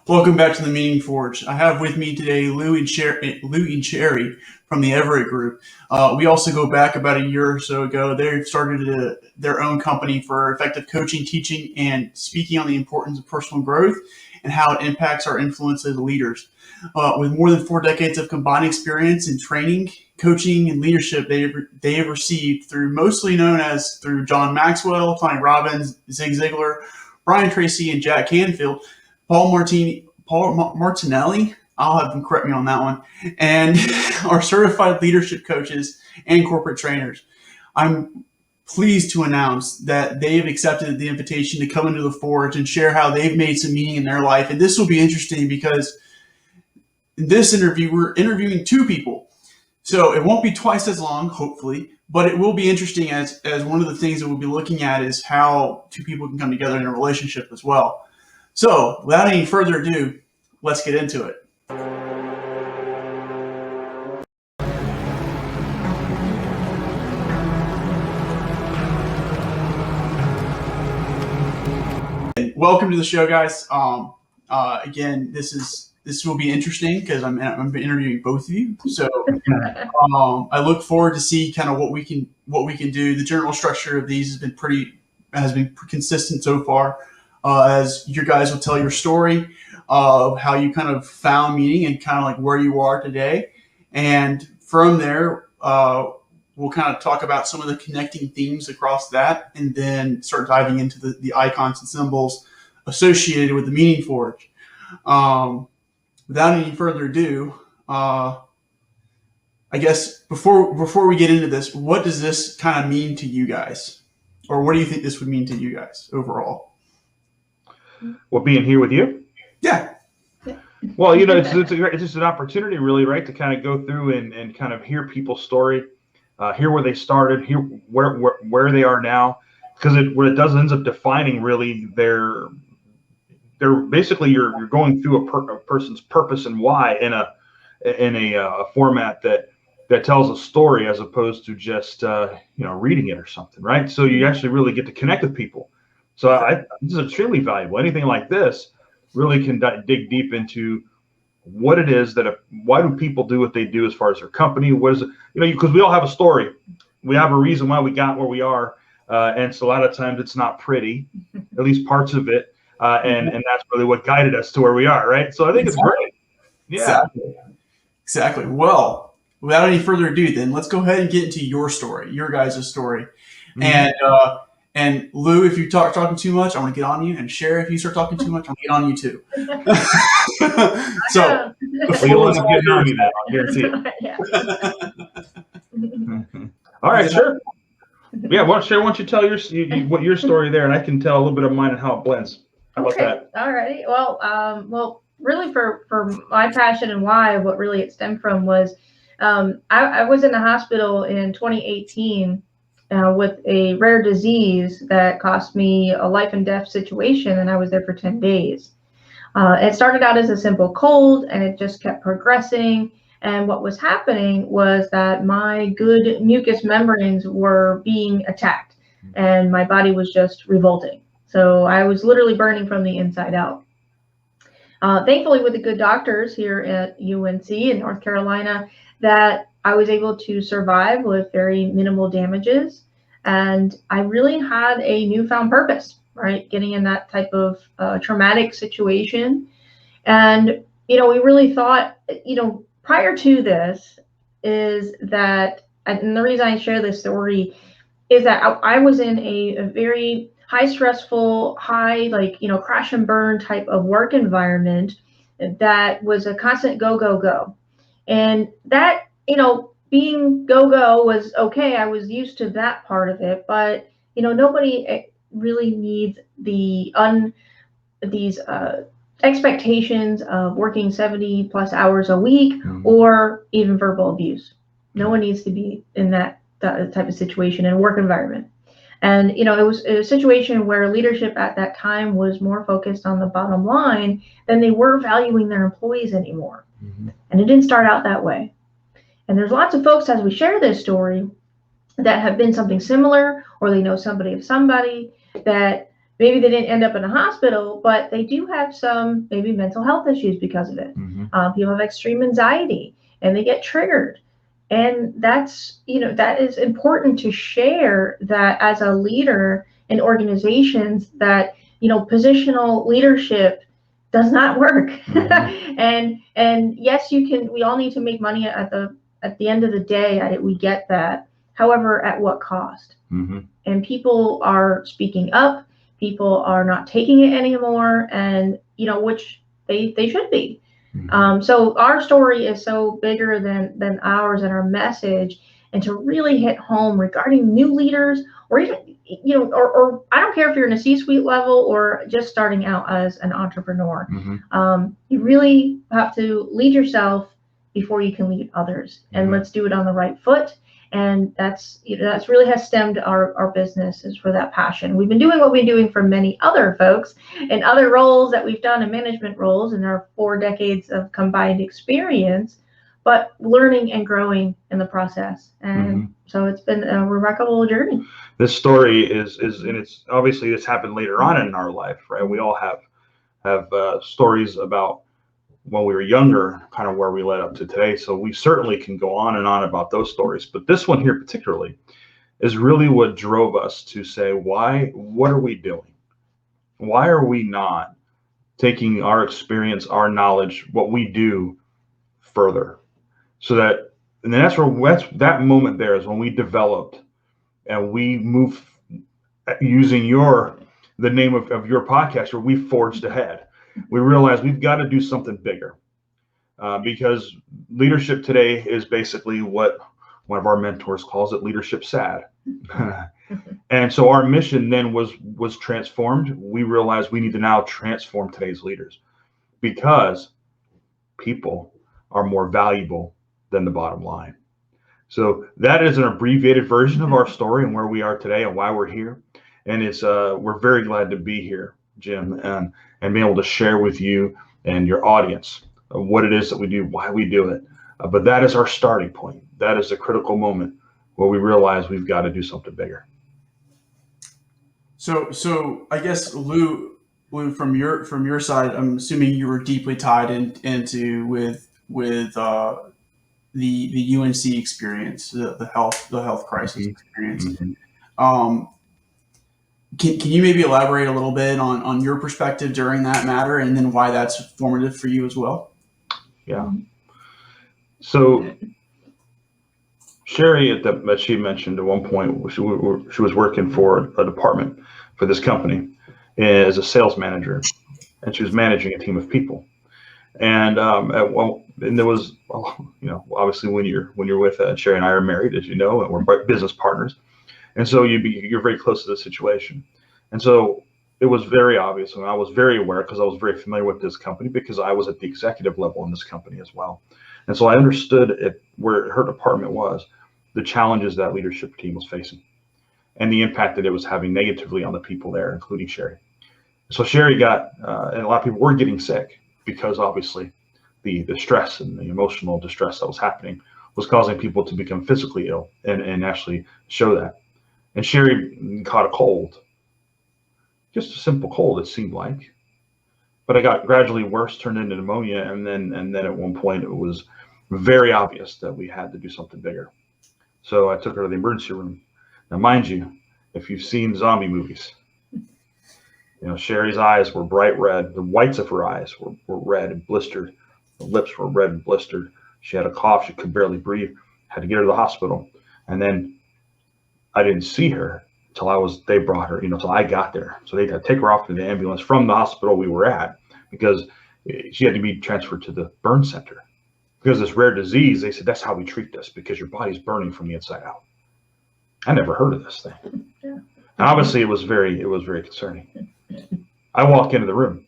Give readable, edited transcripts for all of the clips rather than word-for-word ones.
Welcome back to the Meaning Forge. I have with me today Lou and Sherri from the Everett Group. We also go back about a year or so ago. They started their own company for effective coaching, teaching, and speaking on the importance of personal growth and how it impacts our influence as leaders. With more than 4 decades of combined experience in training, coaching, and leadership, they have received through mostly known as through John Maxwell, Tony Robbins, Zig Ziglar, Brian Tracy, and Jack Canfield. Paul Martinelli, I'll have them correct me on that one, and are certified leadership coaches and corporate trainers. I'm pleased to announce that they have accepted the invitation to come into the Forge and share how they've made some meaning in their life. And this will be interesting because in this interview, we're interviewing 2 people. So it won't be twice as long, hopefully, but it will be interesting as one of the things that we'll be looking at is how 2 people can come together in a relationship as well. So, without any further ado, let's get into it. And welcome to the show, guys. Again, this will be interesting because I'm interviewing both of you. So, I look forward to see kind of what we can do. The general structure of these has been consistent so far. As you guys will tell your story of how you kind of found meaning and kind of like where you are today. And from there, we'll kind of talk about some of the connecting themes across that and then start diving into the icons and symbols associated with the Meaning Forge. Without any further ado, I guess before we get into this, what does this kind of mean to you guys? Or what do you think this would mean to you guys overall? Well, being here with you? Yeah. Well, it's just an opportunity, really, right, to kind of go through and kind of hear people's story, hear where they started, hear where they are now, because what it does ends up defining really their basically you're going through a person's purpose and why in a format that tells a story as opposed to just reading it or something, right? So you actually really get to connect with people. So this is extremely valuable. Anything like this really can dig deep into what it is why do people do what they do as far as their company? What is it? Because we all have a story. We have a reason why we got where we are. And so a lot of times it's not pretty, at least parts of it. And that's really what guided us to where we are, right? So I think it's great. Yeah. Exactly. Well, without any further ado, then let's go ahead and get into your story, your guys' story. Mm-hmm. And Lou, if you talking too much, I'm going to get on you. And Sherri, if you start talking too much, I'm going to get on you too. So, you'll end up getting on me then, I'll guarantee it. All right, sure. Yeah, Sherri, why don't you tell your story there, and I can tell a little bit of mine and how it blends. How about that? All right. Well, really for my passion and why, what really it stemmed from was I was in the hospital in 2018. With a rare disease that cost me a life and death situation, and I was there for 10 days. It started out as a simple cold, and it just kept progressing. And what was happening was that my good mucous membranes were being attacked, and my body was just revolting. So I was literally burning from the inside out. Thankfully, with the good doctors here at UNC in North Carolina, that I was able to survive with very minimal damages. And I really had a newfound purpose, right? Getting in that type of traumatic situation. And, we really thought, prior to this is that, and the reason I share this story is that I was in a very high stressful, high, crash and burn type of work environment that was a constant go, go, go. And that, being go-go was okay. I was used to that part of it, but, nobody really needs these expectations of working 70 plus hours a week or even verbal abuse. No one needs to be in that type of situation in a work environment. And, it was a situation where leadership at that time was more focused on the bottom line than they were valuing their employees anymore. Mm-hmm. And it didn't start out that way. And there's lots of folks, as we share this story, that have been something similar, or they know somebody of somebody that maybe they didn't end up in a hospital, but they do have some maybe mental health issues because of it. People have extreme anxiety and they get triggered. And that's, that is important to share, that as a leader in organizations, that, positional leadership does not work. and yes, we all need to make money at the end of the day. We get that. However, at what cost? And people are speaking up. People are not taking it anymore, and which they should be. So our story is so bigger than ours and our message, and to really hit home regarding new leaders, or even or I don't care if you're in a C-suite level or just starting out as an entrepreneur. You really have to lead yourself before you can lead others, and let's do it on the right foot. And that's really has stemmed our business, is for that passion. We've been doing what we've been doing for many other folks in other roles that we've done in management roles in our 4 decades of combined experience, but learning and growing in the process. And so it's been a remarkable journey. This story is and it's obviously this happened later on in our life, right? We all have stories about when we were younger, kind of where we led up to today. So we certainly can go on and on about those stories. But this one here particularly is really what drove us to say, what are we doing? Why are we not taking our experience, our knowledge, what we do further? So that, and then that moment there is when we developed and we moved using the name of your podcast, where we forged ahead. We realized we've got to do something bigger, because leadership today is basically what one of our mentors calls it, leadership sad. And so our mission then was transformed. We realized we need to now transform today's leaders, because people are more valuable than the bottom line. So that is an abbreviated version of our story and where we are today and why we're here. And it's we're very glad to be here, Jim, and be able to share with you and your audience what it is that we do, why we do it. But that is our starting point. That is a critical moment where we realize we've got to do something bigger. So I guess Lou, from your side, I'm assuming you were deeply tied into with the UNC experience, the health crisis experience. Can you maybe elaborate a little bit on your perspective during that matter, and then why that's formative for you as well? Yeah. So Sherri, as she mentioned at one point, she was working for a department for this company as a sales manager, and she was managing a team of people. And there was, obviously when you're with Sherri and I are married, as you know, and we're business partners. And so you're very close to the situation. And so it was very obvious, and I was very aware, because I was very familiar with this company, because I was at the executive level in this company as well. And so I understood where her department was, the challenges that leadership team was facing, and the impact that it was having negatively on the people there, including Sherri. So Sherri got, and a lot of people were getting sick, because obviously the stress and the emotional distress that was happening was causing people to become physically ill and actually show that. And Sherri caught a cold, just a simple cold, it seemed like, but it got gradually worse, turned into pneumonia, and then at one point it was very obvious that we had to do something bigger. So I took her to the emergency room. Now, mind you, if you've seen zombie movies, Sherri's eyes were bright red. The whites of her eyes were red and blistered. The lips were red and blistered. She had a cough. She could barely breathe. Had to get her to the hospital. And then I didn't see her until they brought her, till I got there. So they had to take her off to the ambulance from the hospital we were at, because she had to be transferred to the burn center. Because this rare disease, they said, that's how we treat this, because your body's burning from the inside out. I never heard of this thing. Yeah. And obviously it was very concerning. I walk into the room,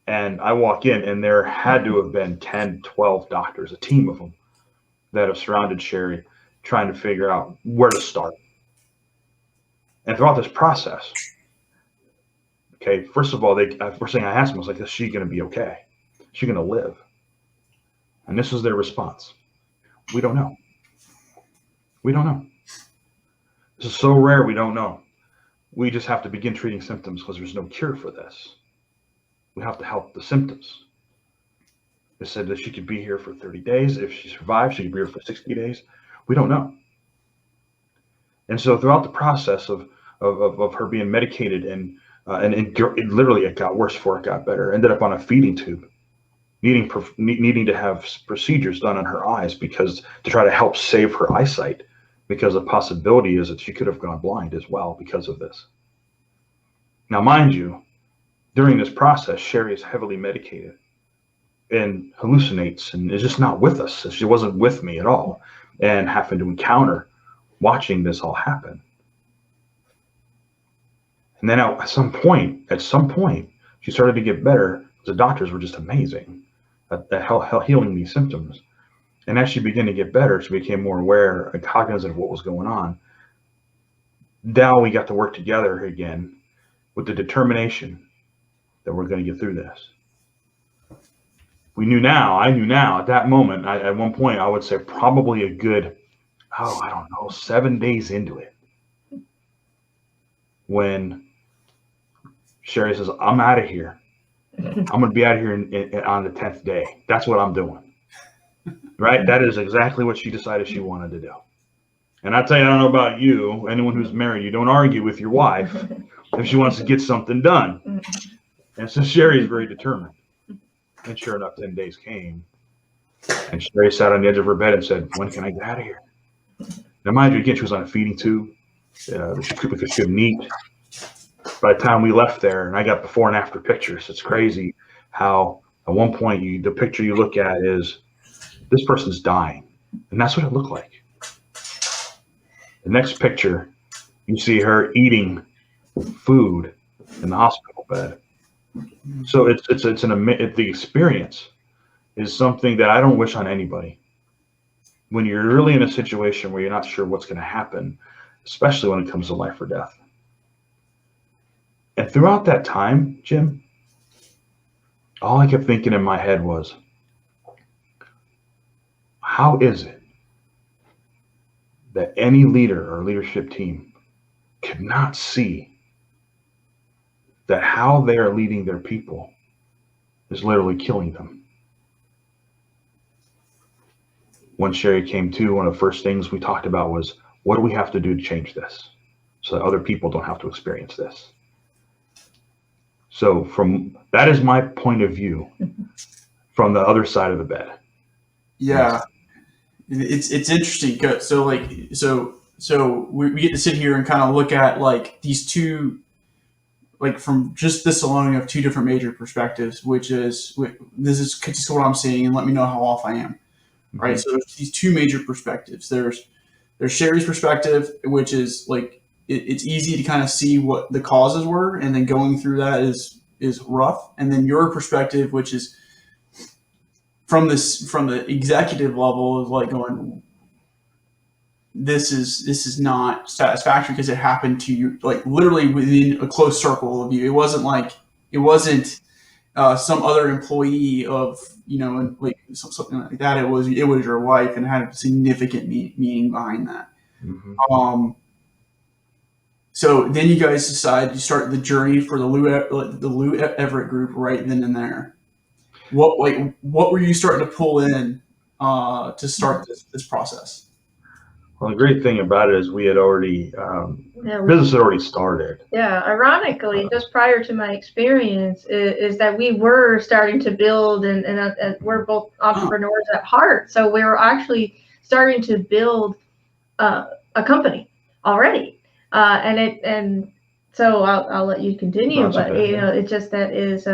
and there had to have been 10, 12 doctors, a team of them, that have surrounded Sherri, trying to figure out where to start. And throughout this process, okay, first of all, first thing I asked them was like, is she going to be okay? Is she going to live? And this was their response. We don't know. We don't know. This is so rare, we don't know. we just have to begin treating symptoms because there's no cure for this. We have to help the symptoms. They said that she could be here for 30 days. If she survives, she could be here for 60 days. We don't know. And so throughout the process of her being medicated and it literally, it got worse before it got better. Ended up on a feeding tube, needing to have procedures done on her eyes because to try to help save her eyesight, because the possibility is that she could have gone blind as well because of this. Now, mind you, during this process, Sherri is heavily medicated and hallucinates and is just not with us. She wasn't with me at all, and having to encounter watching this all happen. And then at some point, she started to get better. The doctors were just amazing at healing these symptoms. And as she began to get better, she became more aware and cognizant of what was going on. Now we got to work together again with the determination that we're going to get through this. I knew now at that moment, at one point, I would say probably a good, 7 days into it, when Sherri says, I'm out of here. I'm going to be out of here on the 10th day. That's what I'm doing. Right? That is exactly what she decided she wanted to do. And I tell you, I don't know about you, anyone who's married, you don't argue with your wife if she wants to get something done. And so Sherri is very determined. And sure enough, 10 days came. And Sherri sat on the edge of her bed and said, when can I get out of here? Now, mind you, again, she was on a feeding tube because she couldn't eat. By the time we left there, and I got before and after pictures, it's crazy how at one point the picture you look at is this person's dying. And that's what it looked like. The next picture, you see her eating food in the hospital bed. So the experience is something that I don't wish on anybody. When you're really in a situation where you're not sure what's going to happen, especially when it comes to life or death. And throughout that time, Jim, all I kept thinking in my head was, how is it that any leader or leadership team could not see that how they are leading their people is literally killing them? When Sherri came to, one of the first things we talked about was, what do we have to do to change this so that other people don't have to experience this? So that is my point of view from the other side of the bed. Yeah. It's interesting. So we get to sit here and kind of look at like these two, like from just this alone, you have two different major perspectives, which is, this is just what I'm seeing and let me know how off I am. Right. So there's these two major perspectives. There's Sherri's perspective, which is like, it's easy to kind of see what the causes were, and then going through that is rough. And then your perspective, which is from the executive level, is like going, this is not satisfactory because it happened to you, like literally within a close circle of you. It wasn't some other employee of, like something like that. It was your wife, and it had a significant meaning behind that. Mm-hmm. So then you guys decide to start the journey for the Lou Everett Group right then and there. What were you starting to pull in to start this process? Well, the great thing about it is we had already business had already started. Yeah, ironically, just prior to my experience, is that we were starting to build, and we're both entrepreneurs at heart. So we were actually starting to build a company already. And so I'll let you continue, that's but okay. It's just that it's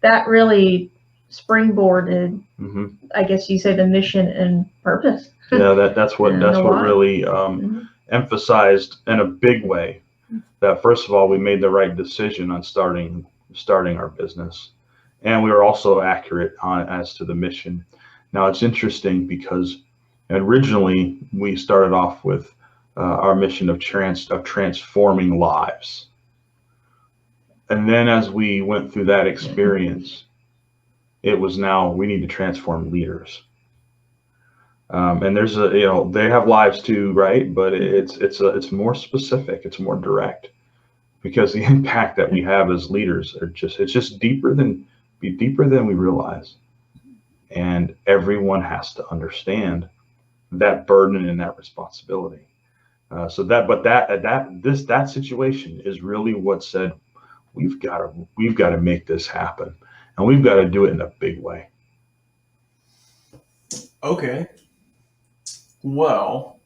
that really springboarded, mm-hmm. I guess you say, the mission and purpose. Yeah, that's what really mm-hmm. emphasized in a big way that first of all we made the right decision on starting our business, and we were also accurate as to the mission. Now it's interesting because originally we started off with our mission of transforming lives. And then as we went through that experience, it was now we need to transform leaders. And there's they have lives too, right? But it's more specific, it's more direct. because the impact that we have as leaders it's just deeper than we realize. And everyone has to understand that burden and that responsibility. That situation is really what said, we've got to make this happen, and we've got to do it in a big way. Okay. Well,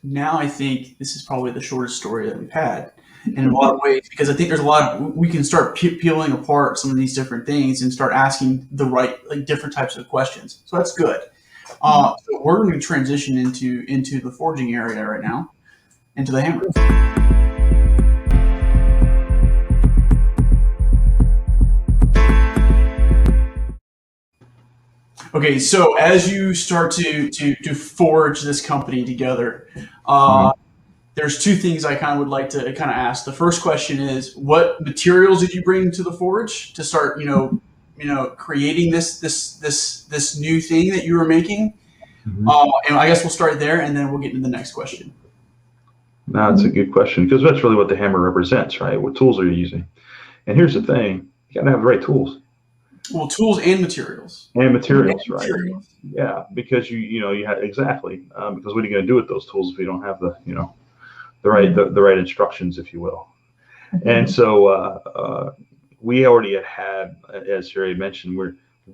now I think this is probably the shortest story that we've had in a lot of ways, because I think there's a lot of, we can start peeling apart some of these different things and start asking the right, like, different types of questions. So that's good. So we're going to transition into the forging area right now, into the hammer. Okay, so as you start to forge this company together, there's two things I kind of would like to kind of ask. The first question is, what materials did you bring to the forge to start, creating this new thing that you were making? And I guess we'll start there, and then we'll get into the next question. No, that's a good question, because that's really what the hammer represents, right? What tools are you using? And here's the thing: you got to have the right tools. Well, tools and materials. And materials, right? Yeah, because you have exactly, because what are you going to do with those tools if you don't have the the right instructions, if you will? And so we already had, as Sherri mentioned,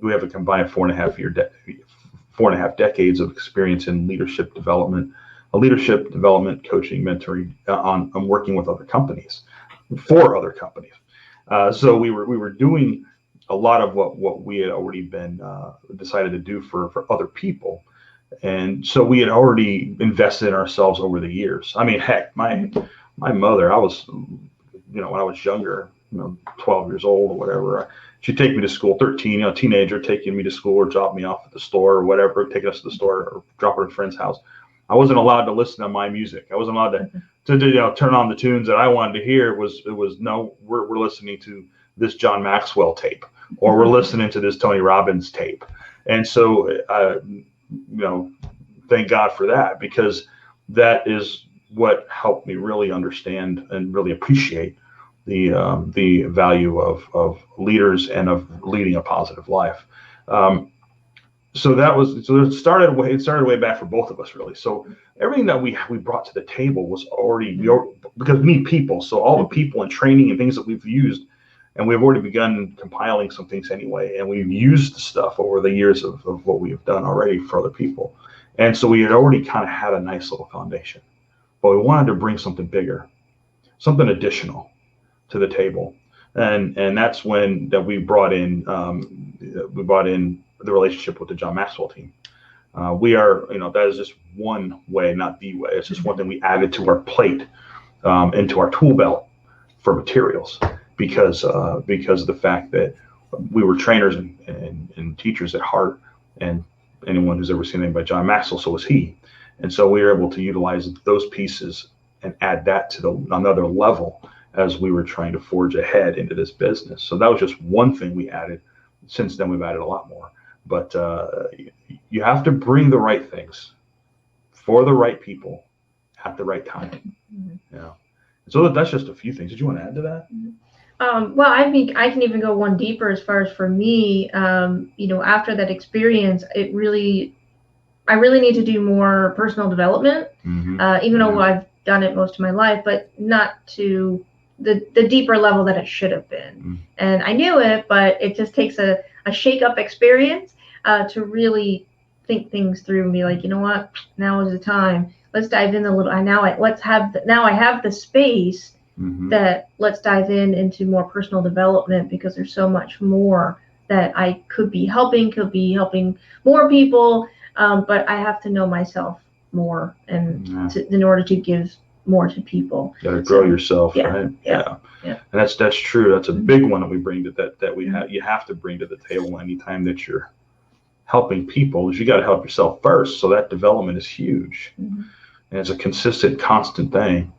we have a combined 4.5 decades of experience in leadership development, coaching, mentoring, on working with other companies, for other companies. So we were doing a lot of what we had already been decided to do for other people. And so we had already invested in ourselves over the years. I mean, heck, my mother, I was, when I was younger, 12 years old or whatever, she'd take me to school, 13, teenager, taking me to school or drop me off at the store or whatever, taking us to the store or drop her at a friend's house. I wasn't allowed to listen to my music. I wasn't allowed to turn on the tunes that I wanted to hear. It was no, we're listening to this John Maxwell tape, or we're listening to this Tony Robbins tape. And so, thank God for that, because that is what helped me really understand and really appreciate the value of leaders and of leading a positive life. So it started way back for both of us, really. So everything that we brought to the table was already, because we need people. So all the people and training and things that we've used, and we've already begun compiling some things anyway, and we've used the stuff over the years of what we have done already for other people. And so we had already kind of had a nice little foundation, but we wanted to bring something bigger, something additional to the table. And that's when that we brought in the relationship with the John Maxwell team. We are, that is just one way, not the way. It's just one thing we added to our plate, into our tool belt for materials, because of the fact that we were trainers and teachers at heart, and anyone who's ever seen anything by John Maxwell, so was he. And so we were able to utilize those pieces and add that to another level as we were trying to forge ahead into this business. So that was just one thing we added. Since then, we've added a lot more. But you have to bring the right things for the right people at the right time. Yeah. So that's just a few things. Did you want to add to that? Well, I think I can even go one deeper as far as for me, after that experience, I really need to do more personal development, even though I've done it most of my life, but not to the deeper level that it should have been. And I knew it, but it just takes a shake-up experience to really think things through and be like, you know what, now is the time. Let's dive in a little. Now I have the space. That let's dive into more personal development, because there's so much more that I could be helping more people, but I have to know myself more, and in order to give more to people. You got to grow yourself, right? Yeah. And that's true. That's a big one that we bring to that we have. You have to bring to the table anytime that you're helping people, is you got to help yourself first. So that development is huge, and it's a consistent, constant thing.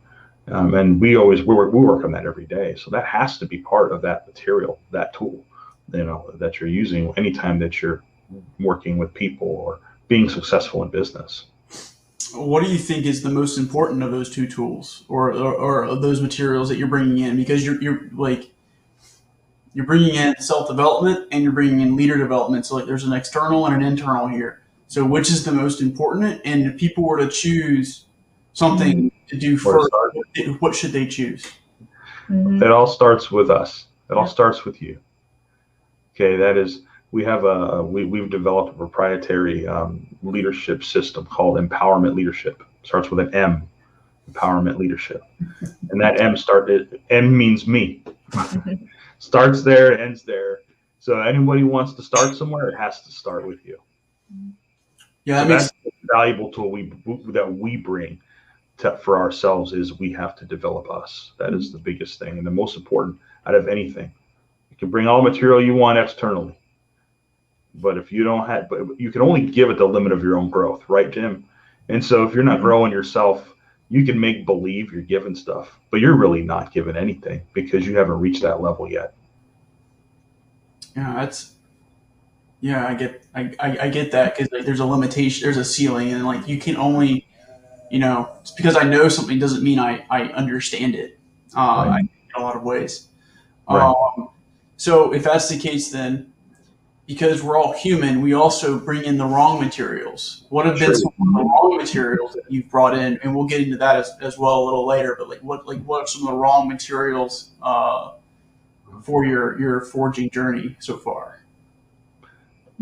And we work on that every day. So that has to be part of that material, that tool, that you're using anytime that you're working with people or being successful in business. What do you think is the most important of those two tools, or of those materials that you're bringing in? Because you're bringing in self development and you're bringing in leader development. So like there's an external and an internal here. So which is the most important? And if people were to choose something to do Where to first, start? what should they choose? It all starts with us. It all Yeah. starts with you. Okay, that is, we've developed a proprietary leadership system called empowerment leadership. It starts with an M, empowerment leadership, and that M means me. Starts there, ends there. So anybody who wants to start somewhere, it has to start with you. Yeah, So that makes that's the valuable tool that we bring for ourselves is we have to develop us. That is the biggest thing and the most important out of anything. You can bring all material you want externally, but if you don't have, but you can only give at the limit of your own growth, right, Jim? And so if you're not growing yourself, you can make believe you're giving stuff, but you're really not giving anything because you haven't reached that level yet. yeah, that's yeah. I get that because like, there's a limitation, there's a ceiling, and like you can only just because I know something doesn't mean I understand it. Right. In a lot of ways. Right. So if that's the case, then because we're all human, we also bring in the wrong materials. What have been Sure. some of the wrong materials that you've brought in? And we'll get into that as well a little later. But what are some of the wrong materials for your forging journey so far?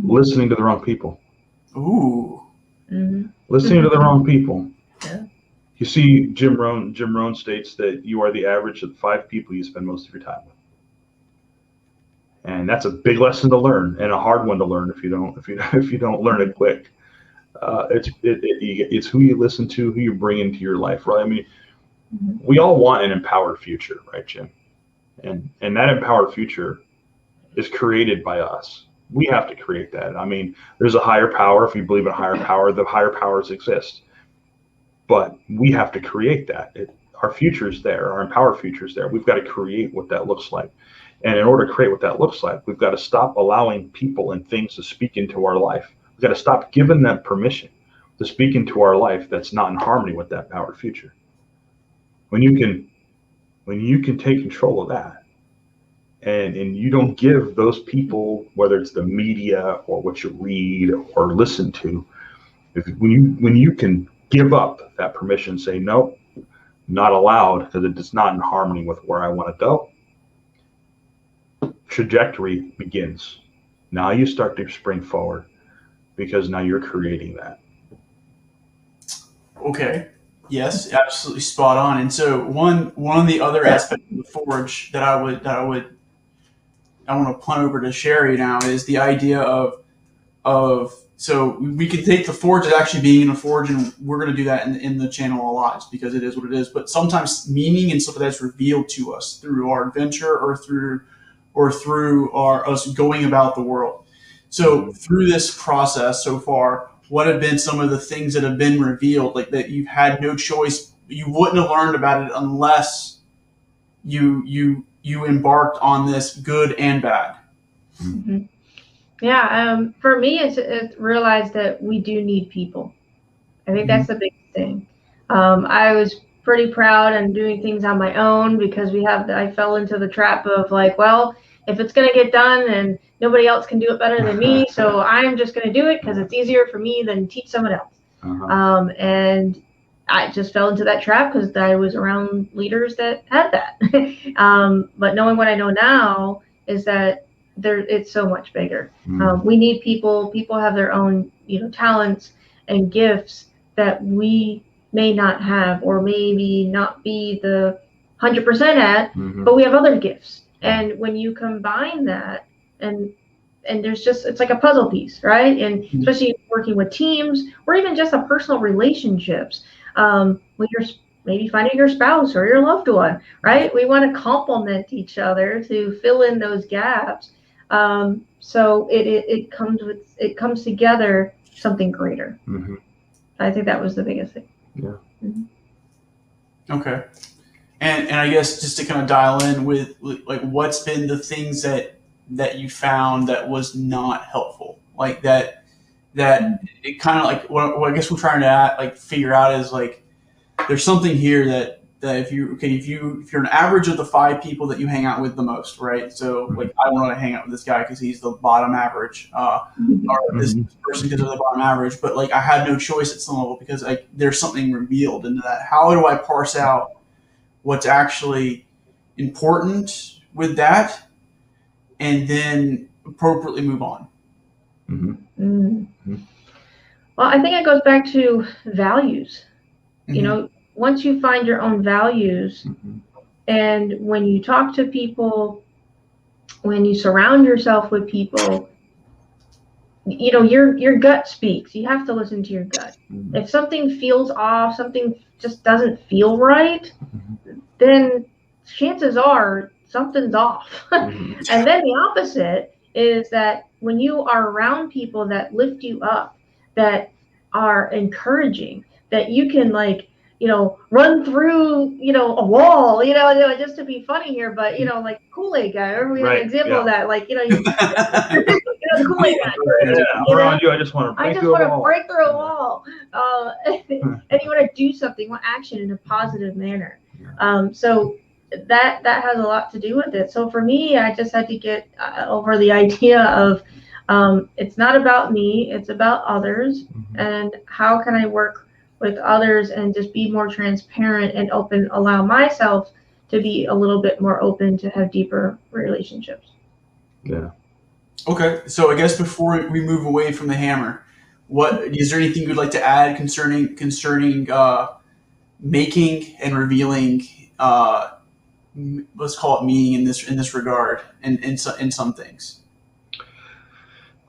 Listening to the wrong people. Ooh. Mm-hmm. Listening to the wrong people. Yeah. You see, Jim Rohn states that you are the average of the 5 people you spend most of your time with. And that's a big lesson to learn and a hard one to learn if you don't learn it quick. It's who you listen to, who you bring into your life, right? I mean, we all want an empowered future, right, Jim? And that empowered future is created by us. We have to create that. I mean, there's a higher power. If you believe in a higher power, the higher powers exist. But we have to create that. Our future is there. Our empowered future is there. We've got to create what that looks like. And in order to create what that looks like, we've got to stop allowing people and things to speak into our life. We've got to stop giving them permission to speak into our life that's not in harmony with that empowered future. When you can take control of that, and you don't give those people, whether it's the media or what you read or listen to, when you can give up that permission, say no, not allowed because it's not in harmony with where I want to go, trajectory begins. Now you start to spring forward because now you're creating that. Okay. Yes, absolutely spot on. And so one of the other aspects of the forge that I want to punt over to Sherri now is the idea of so we can take the forge as actually being in a forge, and we're going to do that in the channel a lot just because it is what it is. But sometimes meaning and stuff that's revealed to us through our adventure or through us going about the world. So through this process so far, what have been some of the things that have been revealed, like that you've had no choice, you wouldn't have learned about it unless you embarked on this, good and bad? Mm-hmm. Yeah, for me, it's realized that we do need people. I think that's the big thing. I was pretty proud and doing things on my own because I fell into the trap of like, well, if it's going to get done and nobody else can do it better than me, so I'm just going to do it because it's easier for me than teach someone else. And I just fell into that trap because I was around leaders that had that. But knowing what I know now is that it's so much bigger. We need people. People have their own, talents and gifts that we may not have, or maybe not be the 100% at, but we have other gifts. And when you combine that, and it's like a puzzle piece, right? And especially working with teams, or even just a personal relationships, when you're maybe finding your spouse or your loved one, right? We want to complement each other to fill in those gaps. So it comes together something greater. I think that was the biggest thing. Yeah. Okay. And I guess just to kind of dial in with like what's been the things that you found that was not helpful, like that that it kind of like what I guess we're trying to figure out is like there's something here that if you're an average of the 5 people that you hang out with the most, right? So like I don't want to hang out with this guy because he's the bottom average, or this person because they're the bottom average. But like I had no choice at some level because like there's something revealed into that. How do I parse out what's actually important with that, and then appropriately move on? Well, I think it goes back to values. You know, once you find your own values, and when you talk to people, when you surround yourself with people, you know, your gut speaks. You have to listen to your gut. If something feels off, something just doesn't feel right, then chances are something's off. And then the opposite is that when you are around people that lift you up, that are encouraging, that you can like, you know, run through, you know, a wall, you know, just to be funny here, but you know, like Kool-Aid guy, or we have an example of that, like, you know, you know, the Kool-Aid guy. Around you, I just want to break through a wall. Break through a wall. And you want to do something, want action in a positive manner. So that has a lot to do with it. So for me, I just had to get over the idea of it's not about me, it's about others, and how can I work with others and just be more transparent and open, allow myself to be a little bit more open to have deeper relationships. Yeah. Okay, so I guess before we move away from the hammer, what is there anything you'd like to add concerning making and revealing? Let's call it meaning in this regard, and in some things.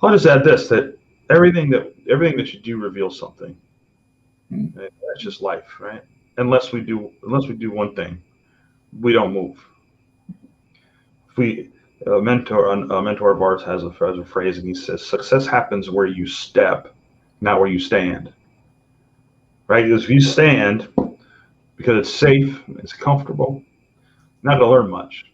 I'll just add this: that everything that you do reveals something. That's just life, right? Unless we do one thing, we don't move. If a mentor of ours has a phrase, and he says, "Success happens where you step, not where you stand." Right? Because if you stand because it's safe, it's comfortable, you're not going to learn much.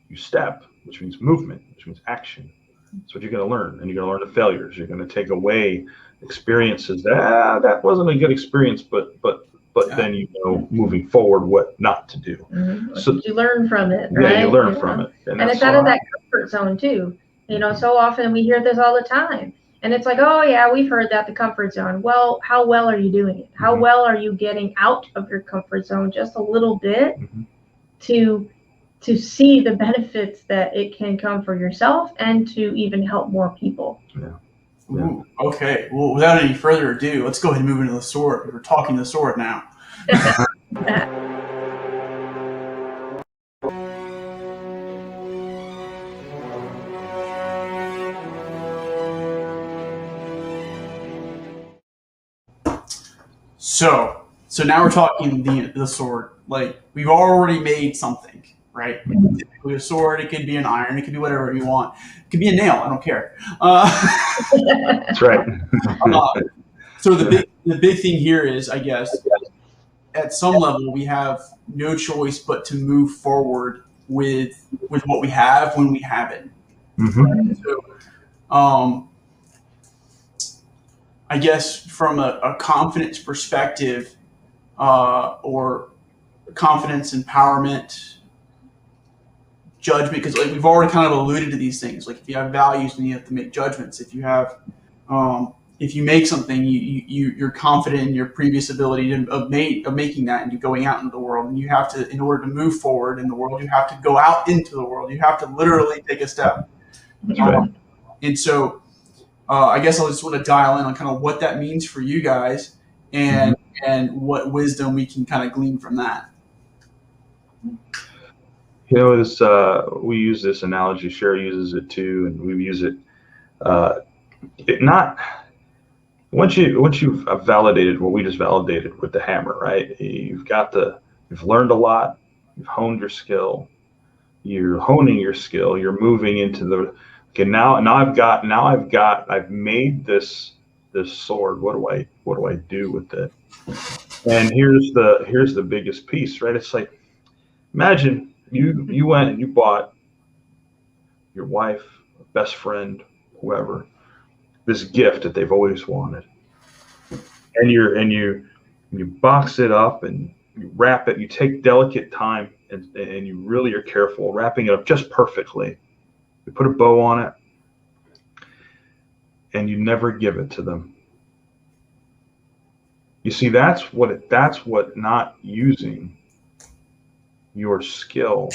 You step, which means movement, which means action. That's what you're going to learn, and you're going to learn the failures. You're going to take away experiences that wasn't a good experience, but then you know moving forward what not to do. So you learn from it, right? Yeah, you learn from it, and it's out of that comfort zone too. You know, so often we hear this all the time, and it's like, oh yeah, we've heard that, the comfort zone. Well, how well are you doing it? How well are you getting out of your comfort zone just a little bit to see the benefits that it can come for yourself and to even help more people? Ooh, okay. Well, without any further ado, let's go ahead and move into the sword. We're talking the sword now. So now we're talking the sword. Like we've already made something, right? Typically a sword, it could be an iron, it could be whatever you want. It could be a nail, I don't care. That's right. So the big thing here is, I guess, at some level we have no choice but to move forward with what we have when we have it. So, I guess from a confidence perspective, or confidence, empowerment, judgment, because like we've already kind of alluded to these things. Like if you have values, then you have to make judgments. If you have, if you make something, you're confident in your previous ability of making that, and you're going out into the world. And you have to, in order to move forward in the world, you have to go out into the world. You have to literally take a step. And so, I guess I'll just want to dial in on kind of what that means for you guys, and what wisdom we can kind of glean from that. You know, this we use this analogy. Sherri uses it too, and we use it. Once you've validated what we just validated with the hammer, right? You've learned a lot. You've honed your skill. You're honing your skill. You're moving into the. Okay, now I've made this sword. What do I do with it? And here's the biggest piece, right? It's like, imagine you went and you bought your wife, best friend, whoever, this gift that they've always wanted. And you box it up and you wrap it. You take delicate time and you really are careful wrapping it up just perfectly. You put a bow on it, and you never give it to them. You see, that's what not using your skill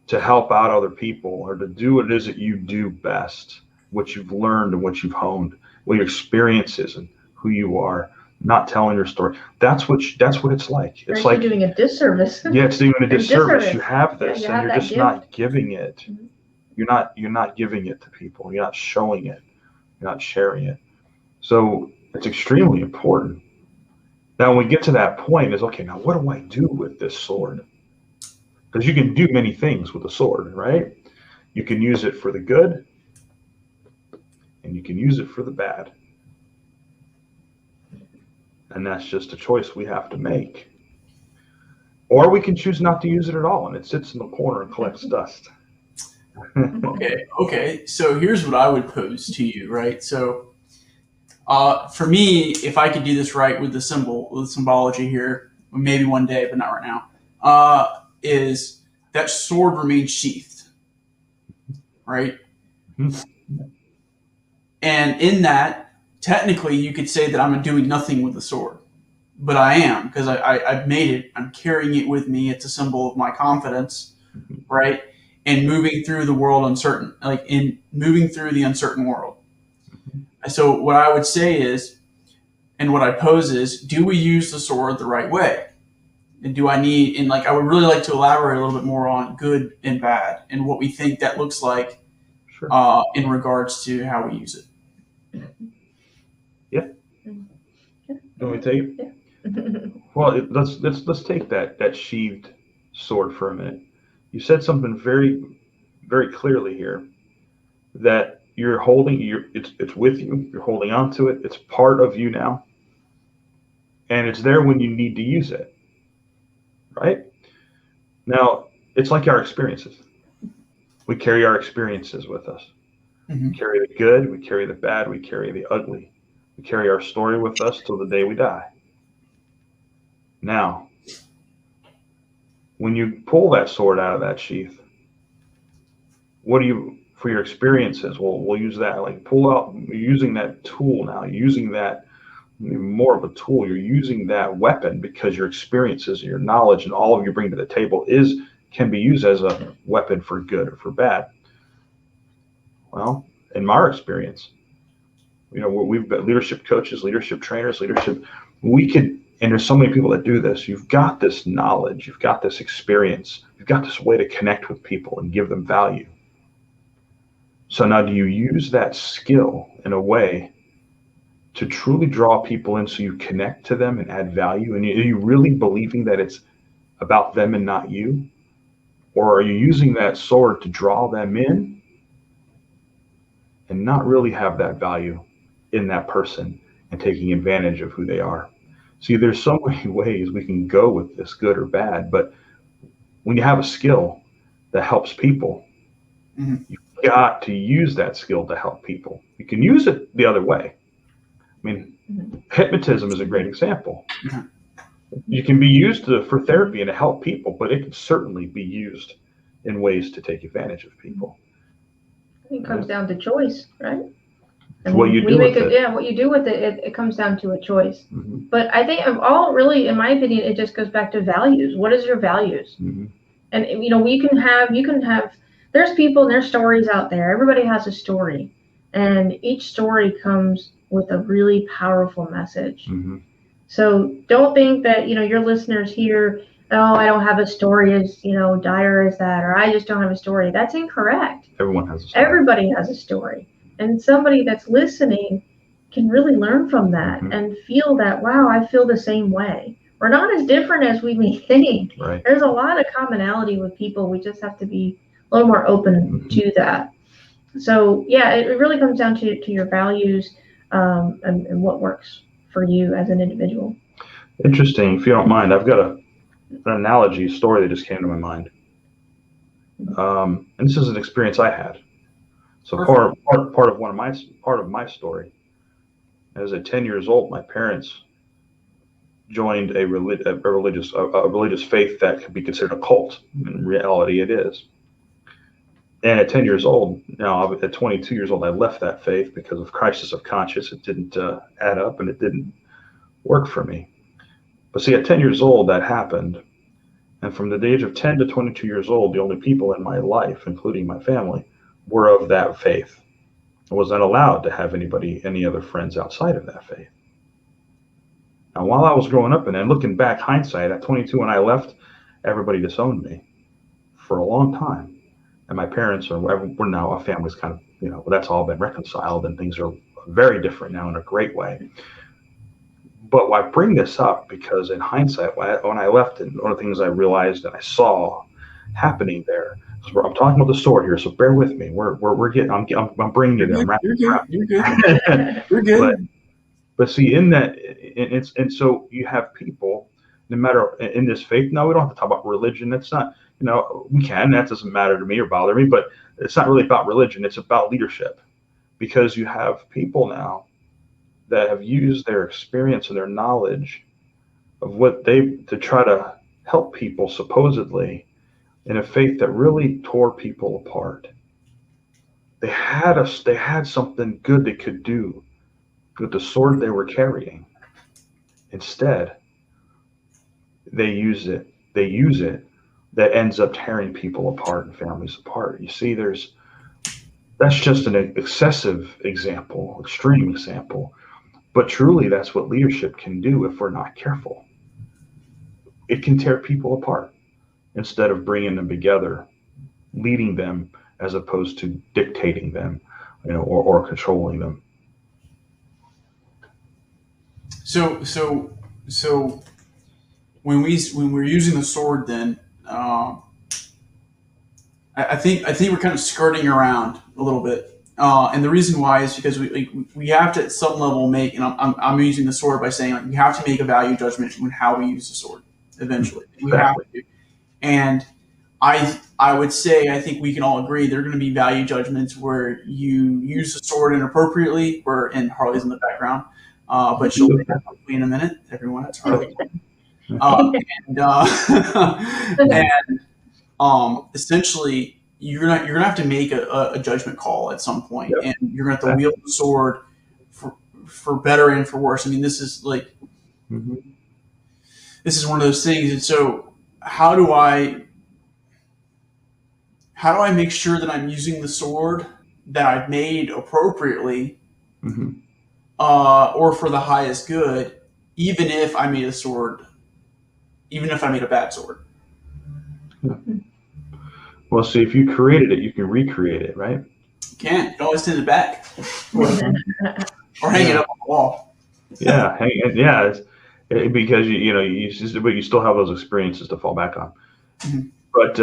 to help out other people or to do what it is that you do best, what you've learned and what you've honed, what your experience is and who you are, not telling your story. That's what it's like. It's like doing a disservice. Yeah, it's doing a disservice. You have this, you and have you're that just gift. not giving it. Mm-hmm. You're not giving it to people. You're not showing it. You're not sharing it. So it's extremely important. Now, when we get to that point, is okay. Now, what do I do with this sword? Because you can do many things with a sword, right? You can use it for the good, and you can use it for the bad. And that's just a choice we have to make. Or we can choose not to use it at all, and it sits in the corner and collects dust. Okay. So here's what I would pose to you, right? So for me, if I could do this right with the symbology here, maybe one day, but not right now, is that sword remains sheathed, right? Mm-hmm. And in that, technically, you could say that I'm doing nothing with the sword, but I am, because I've made it. I'm carrying it with me. It's a symbol of my confidence, right? And moving through the world moving through the uncertain world. So what I would say is, and what I pose is, do we use the sword the right way? And I would really like to elaborate a little bit more on good and bad and what we think that looks like. Sure. In regards to how we use it. Yeah. You want me to take it? Yeah. Well, let's take that sheathed sword for a minute. You said something very, very clearly here, that you're holding. It's with you. You're holding on to it. It's part of you now, and it's there when you need to use it. Right? Now, it's like our experiences. We carry our experiences with us. Mm-hmm. We carry the good. We carry the bad. We carry the ugly. We carry our story with us till the day we die. Now, when you pull that sword out of that sheath, what do you, for your experiences, we'll use that, like pull out, you're using that tool now, using that, more of a tool, you're using that weapon because your experiences, your knowledge, and all of you bring to the table can be used as a weapon for good or for bad. Well, in my experience, we've got leadership coaches, leadership trainers, and there's so many people that do this. You've got this knowledge, you've got this experience, you've got this way to connect with people and give them value. So now, do you use that skill in a way to truly draw people in so you connect to them and add value? And are you really believing that it's about them and not you? Or are you using that sword to draw them in and not really have that value in that person and taking advantage of who they are? See, there's so many ways we can go with this, good or bad, but when you have a skill that helps people, mm-hmm. you've got to use that skill to help people. You can use it the other way. I mean, hypnotism is a great example. Mm-hmm. You can be used for therapy and to help people, but it can certainly be used in ways to take advantage of people. It comes down to choice, right? What you do with it. Yeah, what you do with it comes down to a choice. Mm-hmm. But I think really, in my opinion, it just goes back to values. What is your values? Mm-hmm. And you can have. There's people and there's stories out there. Everybody has a story, and each story comes with a really powerful message. Mm-hmm. So don't think that your listeners here, oh, I don't have a story as dire as that, or I just don't have a story. That's incorrect. Everyone has a story. Everybody has a story. And somebody that's listening can really learn from that and feel that, wow, I feel the same way. We're not as different as we may think. Right. There's a lot of commonality with people. We just have to be a little more open to that. So, yeah, it really comes down to your values and what works for you as an individual. Interesting. If you don't mind, I've got an analogy, story that just came to my mind. And this is an experience I had. So Perfect. part of my story, as at 10 years old, my parents joined a religious faith that could be considered a cult. In reality, it is. And at 10 years old, now at 22 years old, I left that faith because of crisis of conscience. It didn't add up, and it didn't work for me. But see, at 10 years old, that happened. And from the age of 10 to 22 years old, the only people in my life, including my family, were of that faith. I was not allowed to have any other friends outside of that faith. Now, while I was growing up and looking back, hindsight, at 22 when I left, everybody disowned me for a long time. And my parents we're now, our family's kind of, that's all been reconciled, and things are very different now in a great way. But I bring this up because in hindsight, when I left, and one of the things I realized and I saw happening there, so I'm talking about the sword here, so bear with me. We're getting, I'm bringing it in. You're good. You're good. You're good. But see, in that, and so you have people, no matter in this faith. Now we don't have to talk about religion. That's not, we can. That doesn't matter to me or bother me. But it's not really about religion. It's about leadership, because you have people now that have used their experience and their knowledge of what to try to help people, supposedly, in a faith that really tore people apart. They had something good they could do with the sword they were carrying. Instead, they use it that ends up tearing people apart and families apart. You see, that's just an excessive example, extreme example. But truly, that's what leadership can do if we're not careful. It can tear people apart instead of bringing them together, leading them as opposed to dictating them, or controlling them. So when we're using the sword, then I think we're kind of skirting around a little bit. And the reason why is because we have to at some level make, and I'm using the sword by saying, we have to make a value judgment on how we use the sword eventually. We have to. And I would say, I think we can all agree there are going to be value judgments where you use the sword inappropriately, and Harley's in the background, but she'll be in a minute. Everyone, that's Harley. Essentially, you're gonna have to make a judgment call at some point, and you're gonna have to wield the sword for better and for worse. I mean, this is this is one of those things. And so, how do I make sure that I'm using the sword that I've made appropriately, or for the highest good, even if I made a bad sword? Well, see, if you created it, you can recreate it, right? You can. You can always send it back, or hang it up on the wall. Yeah, because you still have those experiences to fall back on. Mm-hmm. But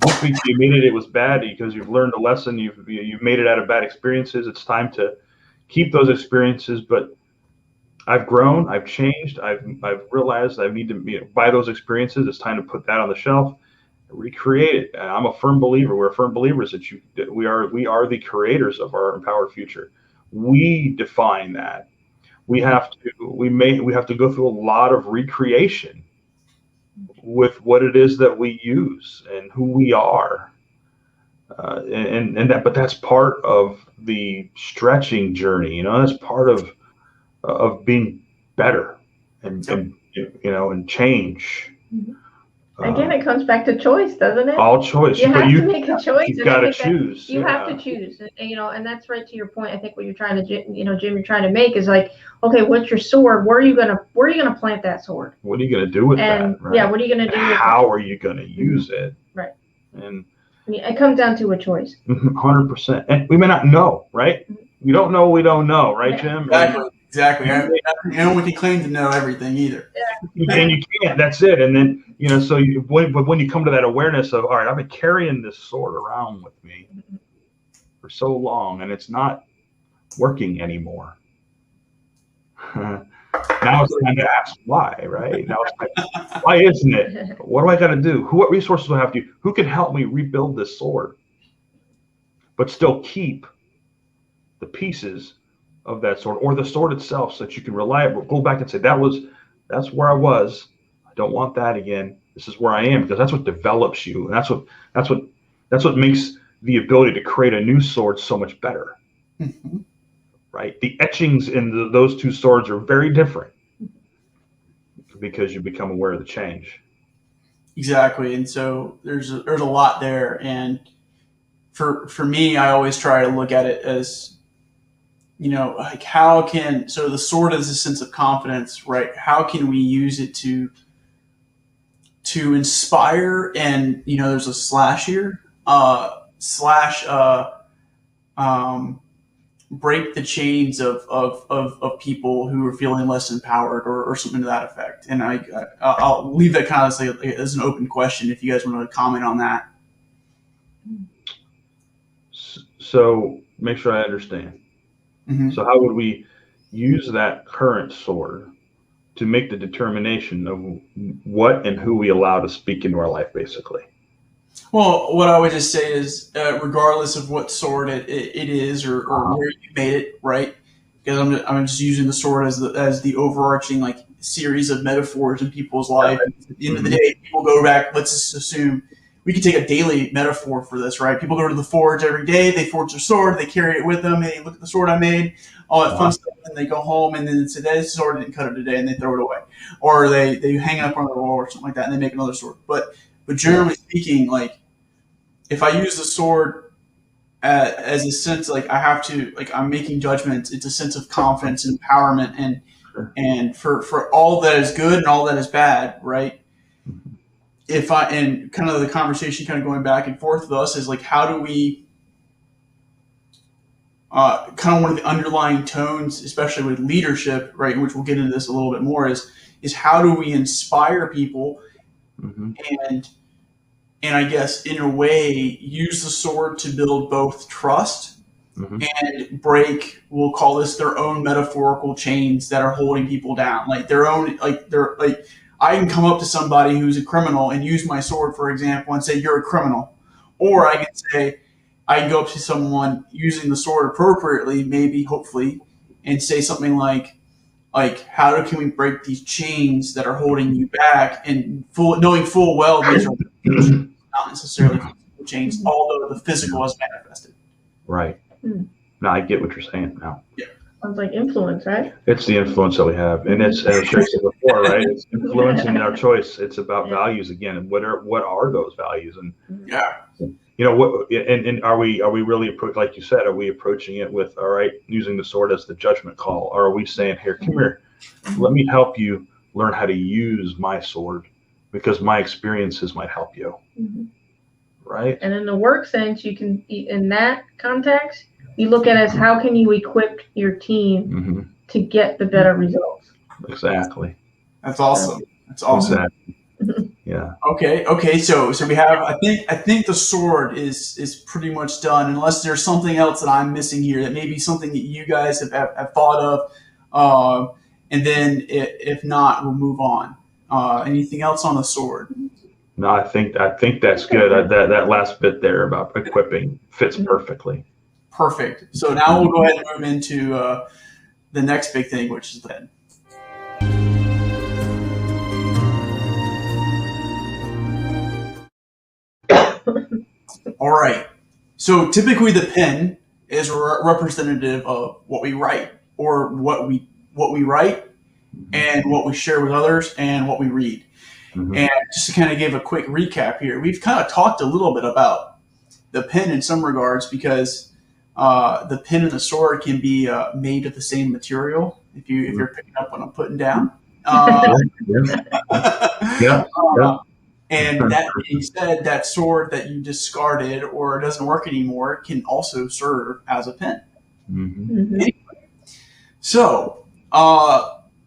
once you made it was bad because you've learned a lesson. You've made it out of bad experiences. It's time to keep those experiences. But I've grown. I've changed. I've realized I need to by those experiences. It's time to put that on the shelf. Recreate it. I'm a firm believer. We're firm believers that we are the creators of our empowered future. We define that. We have to go through a lot of recreation with what it is that we use and who we are, but that's part of the stretching journey. That's part of being better and change. Mm-hmm. Again, it comes back to choice, doesn't it? All choice. You have to make a choice. You've got to choose. You have to choose, and that's right to your point. I think what you're trying to, Jim, you're trying to make is like, okay, what's your sword? Where are you gonna plant that sword? What are you gonna do with that? Right? Yeah, what are you gonna do? How are you gonna use it? Right. And it comes down to a choice. 100%. And we may not know, right? We don't know. We don't know, right, Jim? Exactly. And we can claim to know everything either. And you can't. That's it. And then when you come to that awareness of, all right, I've been carrying this sword around with me for so long, and it's not working anymore. Now it's time to ask why, right? Now it's like, why isn't it? What do I got to do? What resources do I have to? Who can help me rebuild this sword? but still keep the pieces of that sword or the sword itself, so that you can go back and say, that's where I was. I don't want that again. This is where I am, because that's what develops you, and that's what makes the ability to create a new sword so much better. Mm-hmm. Right? The etchings in those two swords are very different because you become aware of the change. Exactly, and so there's a lot there, and for me, I always try to look at it as, like so the sword is a sense of confidence, right? How can we use it to inspire? And there's a slash here, slash break the chains of people who are feeling less empowered, or something to that effect. And I'll leave that kind of as an open question if you guys want to comment on that. So make sure I understand. Mm-hmm. So how would we use that current sword to make the determination of what and who we allow to speak into our life, basically? Well, what I would just say is, regardless of what sword it is, or where you made it, right? Because I'm just using the sword as the overarching series of metaphors in people's life. At the end of the day, people go back. Let's just assume we could take a daily metaphor for this, right? People go to the forge every day. They forge their sword. They carry it with them. Hey, look at the sword I made. All that fun stuff. And they go home and then say, "This sword didn't cut it today," and they throw it away, or they hang it up on the wall or something like that, and they make another sword. But generally speaking, if I use the sword as a sense, I have to, I'm making judgments. It's a sense of confidence and empowerment, and for all that is good and all that is bad, right? And kind of the conversation kind of going back and forth with us is how do we, kind of one of the underlying tones, especially with leadership, right, which we'll get into this a little bit more, is how do we inspire people, and I guess in a way use the sword to build both trust and break, we'll call this, their own metaphorical chains that are holding people down. I can come up to somebody who's a criminal and use my sword, for example, and say, "You're a criminal." Or I can go up to someone using the sword appropriately, maybe, hopefully, and say something like, how can we break these chains that are holding you back? And knowing full well these are not necessarily physical chains, although the physical is manifested. Right. No, I get what you're saying now. Yeah. Sounds like influence, right? It's the influence that we have, and it's, as Sherri said before, right? It's influencing our choice. It's about values again, and what are those values? And what? And are we really, like you said, are we approaching it with, all right, using the sword as the judgment call, or are we saying, here, come here, let me help you learn how to use my sword, because my experiences might help you, right? And in the work sense, you can, in that context, you look at it as how can you equip your team to get the better results. Exactly. That's awesome. That's awesome. Exactly. Yeah. Okay. So we have. I think the sword is pretty much done, unless there's something else that I'm missing here. That may be something that you guys have thought of, and then if not, we'll move on. Anything else on the sword? No, I think that's good. That last bit there about equipping fits perfectly. Perfect. So now we'll go ahead and move into the next big thing, which is the pen. All right. So typically the pen is representative of what we write, or what we write, and what we share with others, and what we read. And just to kind of give a quick recap here, we've kind of talked a little bit about the pen in some regards, because the pen and the sword can be made of the same material. If you're picking up what I'm putting down. Yeah. And that being said, that sword that you discarded or doesn't work anymore can also serve as a pen. Anyway, so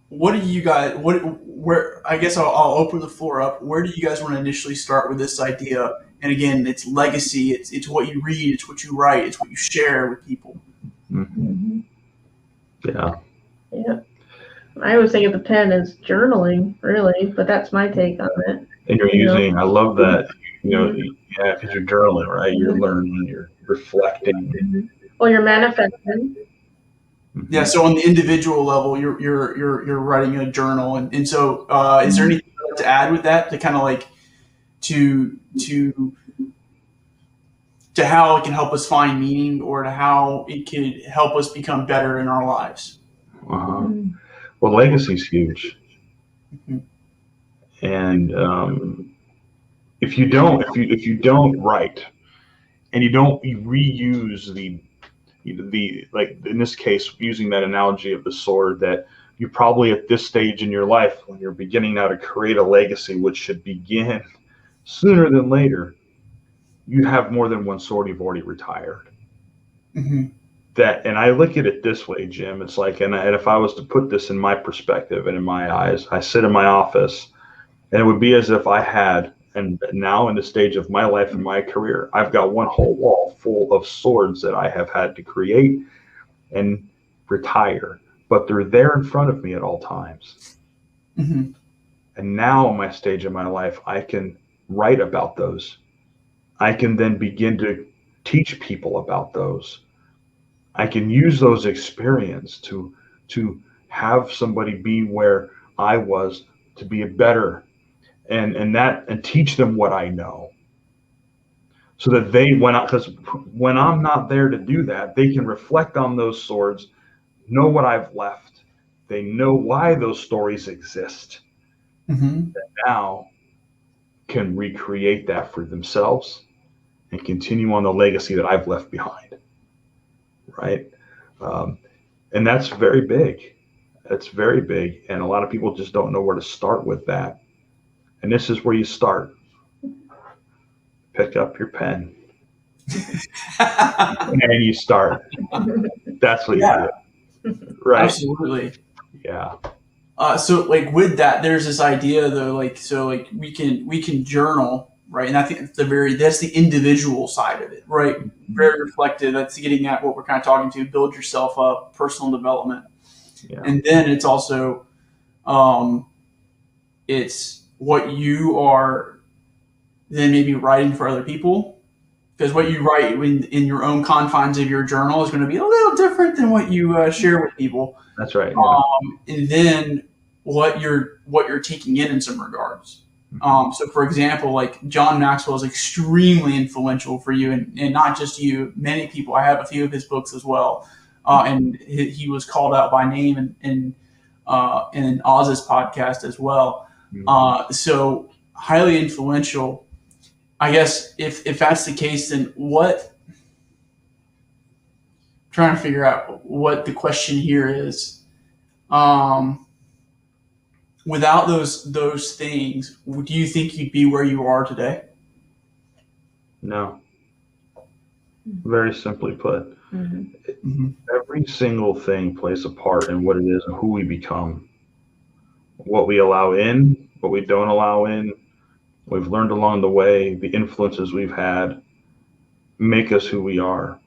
what do you guys? Where? I guess I'll open the floor up. Where do you guys want to initially start with this idea? And again, it's legacy. It's what you read. It's what you write. It's what you share with people. Yeah. I always think of the pen as journaling, really, but that's my take on it. And you're using, I love that, because you're journaling, right? You're learning, reflecting. Or you're manifesting. Yeah. So on the individual level, you're writing a journal, and so is there anything you'd like to add with that to kind of like to how it can help us find meaning, or to how it could help us become better in our lives? Uh-huh. Well, legacy is huge, Mhm. and if you don't write and you reuse the like in this case, using that analogy of the sword, that you probably at this stage in your life, when you're beginning now to create a legacy, which should begin sooner than later, you have more than one sword you've already retired. Mhm. That, and I look at it this way, Jim. It's like, and if I was to put this in my perspective and in my eyes, I sit in my office, and it would be as if I had, and now in the stage of my life and my career, I've got one whole wall full of swords that I have had to create and retire, but they're there in front of me at all times. Mhm. And now in my stage of my life, I can write about those. I can then begin to teach people about those. I can use those experience to have somebody be where I was, to be a better, and teach them what I know, so that because when I'm not there to do that, they can reflect on those swords, know what I've left, they know why those stories exist, Mhm. now can recreate that for themselves and continue on the legacy that I've left behind, right? Um, and that's very big. That's very big, and a lot of people just don't know where to start with that. And this is where you start. Pick up your pen and you start. That's what you Yeah, do, right? absolutely. Yeah. So like with that, there's this idea though, like so like we can journal, right? And I think that's the individual side of it, right? Very reflective. That's getting at what we're kind of talking to: build yourself up, personal development, Yeah. and then it's also um, it's what you are then maybe writing for other people, because what you write in your own confines of your journal is going to be a little different than what you share with people. That's right. Yeah. And then what you're taking in some regards. So, for example, like John Maxwell is extremely influential for you, and not just you. Many people. I have a few of his books as well, and he was called out by name in Oz's podcast as well. So highly influential. I guess if that's the case, then what? Trying to figure out what the question here is. Um, Without those things, do you think you'd be where you are today? No. Very simply put, Mm-hmm. every single thing plays a part in what it is and who we become. What we allow in, what we don't allow in, we've learned along the way, the influences we've had make us who we are.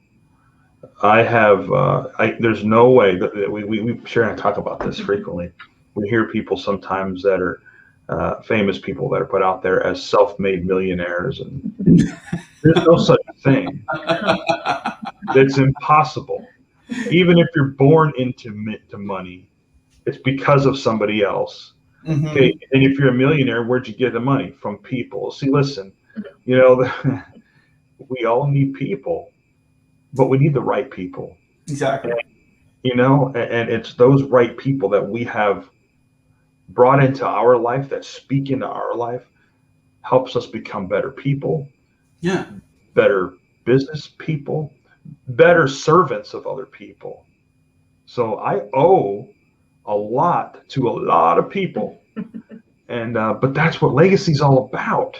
There's no way that we Sherri and I talk about this frequently. We hear people sometimes that are famous people that are put out there as self-made millionaires, and there's no such thing. It's impossible. Even if you're born into money, it's because of somebody else. Mm-hmm. Okay, and if you're a millionaire, where'd you get the money? From people. See, listen, you know, we all need people, but we need the right people. Exactly. You know, and it's those right people that we have brought into our life, that speak into our life, helps us become better people, Yeah. better business people, better servants of other people. So I owe a lot to a lot of people, and but that's what legacy is all about.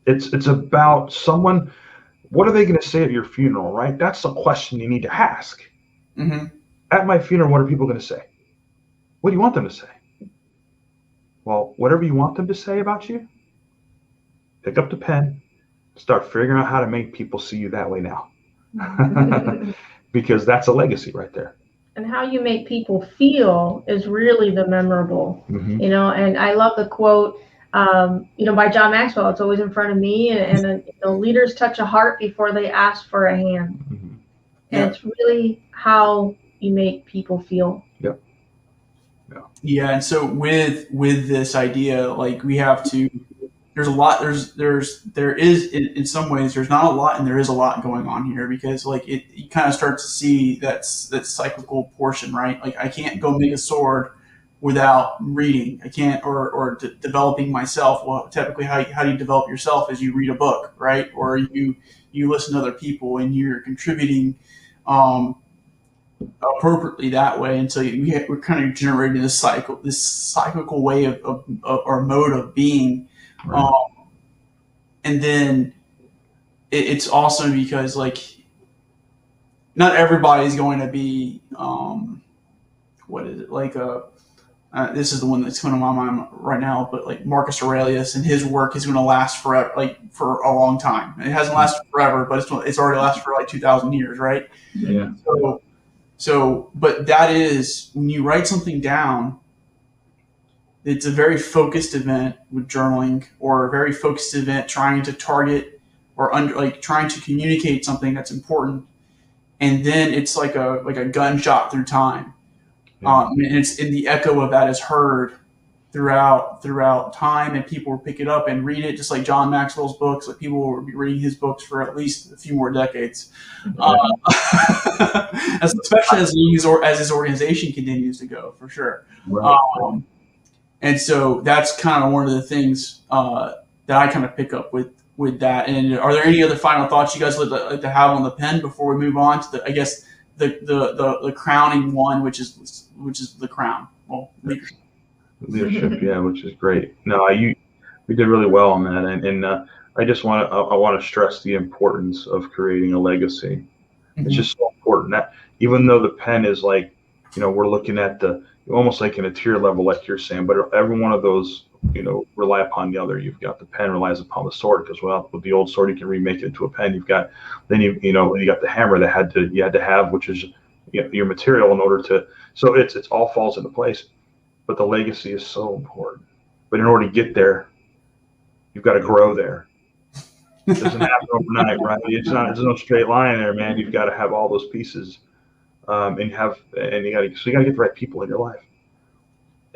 It's about someone. What are they going to say at your funeral, right? That's the question you need to ask. Mm-hmm. At my funeral, what are people going to say? What do you want them to say? Well, whatever you want them to say about you, pick up the pen, start figuring out how to make people see you that way now. Because that's a legacy right there. And how you make people feel is really the memorable, Mm-hmm. you know. And I love the quote, By John Maxwell. It's always in front of me, and leaders touch a heart before they ask for a hand. Mm-hmm. And it's really how you make people feel. Yep. Yeah, and so with this idea, like we have to. There's a lot. There is in some ways there's not a lot, and there is a lot going on here because like you kind of start to see that cyclical portion, right? Like I can't go make a sword without reading. I can't or developing myself. Well, typically how do you develop yourself is you read a book, right? Or you listen to other people and you're contributing appropriately that way. And so we're kind of generating this cyclical way of or mode of being. Right. And then it's awesome because like not everybody's going to be what is it like this is the one that's coming to my mind right now, but like Marcus Aurelius and his work is going to last forever, like for a long time. It hasn't lasted forever, but it's already lasted for like 2,000 years, right? Yeah. So, but that is when you write something down, it's a very focused event with journaling, or a very focused event trying to target or trying to communicate something that's important, and then it's like a gunshot through time. Yeah. And the echo of that is heard throughout time, and people will pick it up and read it, just like John Maxwell's books. Like people will be reading his books for at least a few more decades, especially as his organization continues to go, for sure. Right. And so that's kind of one of the things that I kind of pick up with that. And are there any other final thoughts you guys would like to have on the pen before we move on to the crowning one, which is the crown? Well, leadership, yeah, which is great. No, we did really well on that, and I just want to stress the importance of creating a legacy. Mm-hmm. It's just so important that even though the pen is like, we're looking at almost like in a tier level, like you're saying, but every one of those, rely upon the other. You've got the pen relies upon the sword, because with the old sword you can remake it into a pen. You got the hammer that you had to have, which is your material in order to. So it's all falls into place. But the legacy is so important. But in order to get there, you've got to grow there. It doesn't happen overnight, right? There's no straight line there, man. You've got to have all those pieces, and you got to get the right people in your life,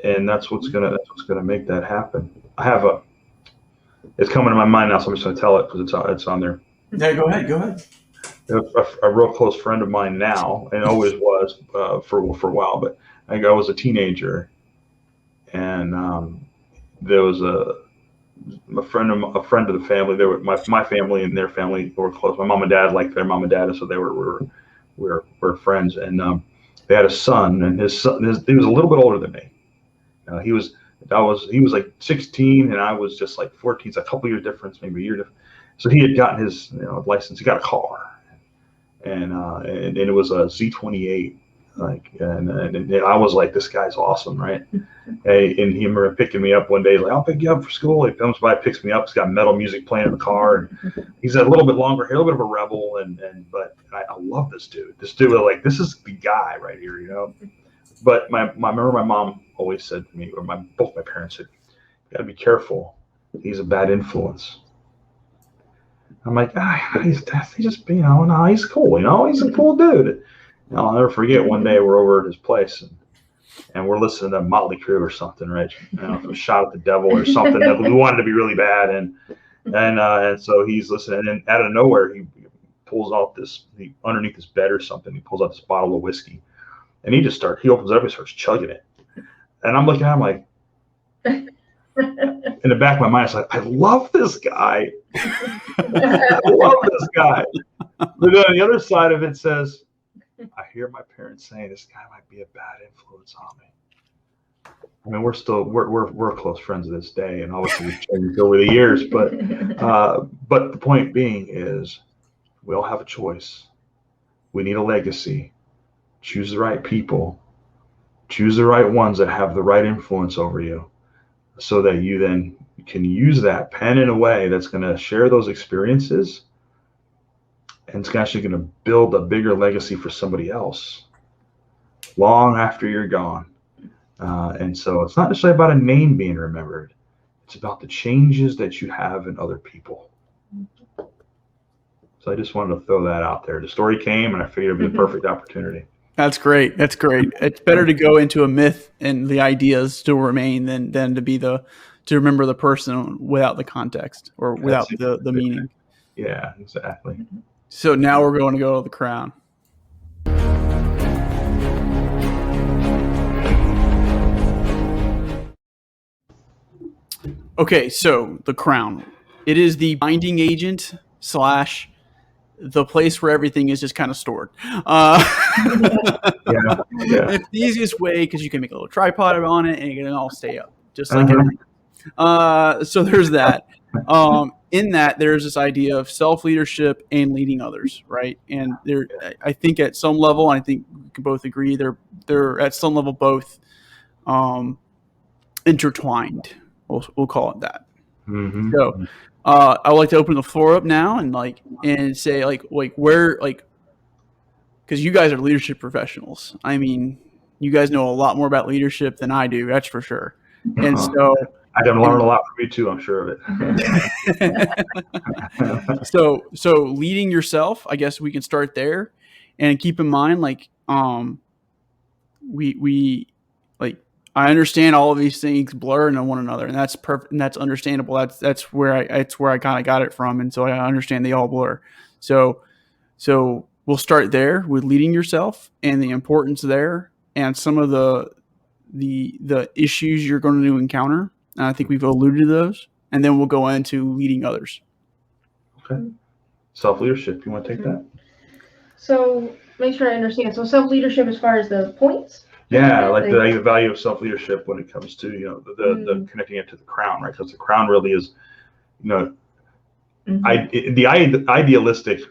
and that's what's gonna make that happen. It's coming to my mind now, so I'm just gonna tell it because it's on there. Yeah, go ahead. A real close friend of mine now, and always was for a while, but I was a teenager. And there was a friend of the family. There were my family and their family were close. My mom and dad liked their mom and dad, so we were friends. And they had a son, and his son he was a little bit older than me. He was like 16, and I was just like 14. It's a couple years difference, maybe a year difference. So he had gotten his license. He got a car, and it was a Z28. And I was like, this guy's awesome, right? And he remember picking me up one day. He's like, I'll pick you up for school. He comes by, picks me up. He's got metal music playing in the car. And he's a little bit longer hair, a little bit of a rebel. But I love this dude. This dude, like, this is the guy right here, But I remember my mom always said to me, or both my parents said, you got to be careful. He's a bad influence. I'm like, he's just, no, he's cool, he's a cool dude. I'll never forget one day we're over at his place and we're listening to Motley Crue or something, right? I don't know if it was Shot at the Devil or something that we wanted to be really bad. And so he's listening, and out of nowhere, he pulls out underneath his bed or something, he pulls out this bottle of whiskey, and he opens it up and starts chugging it. And I'm looking at him like, in the back of my mind, it's like, I love this guy. I love this guy. But then on the other side of it says, I hear my parents saying this guy might be a bad influence on me. I mean, we're close friends to this day, and obviously we've changed over the years. But the point being is, we all have a choice. We need a legacy. Choose the right people. Choose the right ones that have the right influence over you, so that you then can use that pen in a way that's going to share those experiences. And it's actually going to build a bigger legacy for somebody else long after you're gone. And so it's not necessarily about a name being remembered. It's about the changes that you have in other people. So I just wanted to throw that out there. The story came, and I figured it'd be a perfect opportunity. That's great. That's great. It's better to go into a myth and the ideas still remain than to remember the person without the context or without the meaning. Yeah, exactly. So now we're going to go to the crown. Okay, so the crown. It is the binding agent / the place where everything is just kind of stored. It's the easiest way because you can make a little tripod on it and it can all stay up, just like everything. So there's that. In that, there's this idea of self-leadership and leading others, right? And I think at some level, and I think we can both agree, they're at some level both intertwined. We'll call it that. Mm-hmm. So I would like to open the floor up now and say where because you guys are leadership professionals. I mean, you guys know a lot more about leadership than I do. That's for sure. And so I can learn a lot from you too. I'm sure of it. So leading yourself, I guess we can start there, and keep in mind we I understand all of these things blur into one another, and that's perfect, and that's understandable. That's where I kind of got it from, and so I understand they all blur. So we'll start there with leading yourself and the importance there, and some of the issues you're going to encounter. And I think we've alluded to those, and then we'll go into leading others. Okay. Self-leadership. You want to take that? So make sure I understand. So self-leadership as far as the points. Yeah, like the value of self-leadership when it comes to, the connecting it to the crown, right? Because the crown really is, the idealistic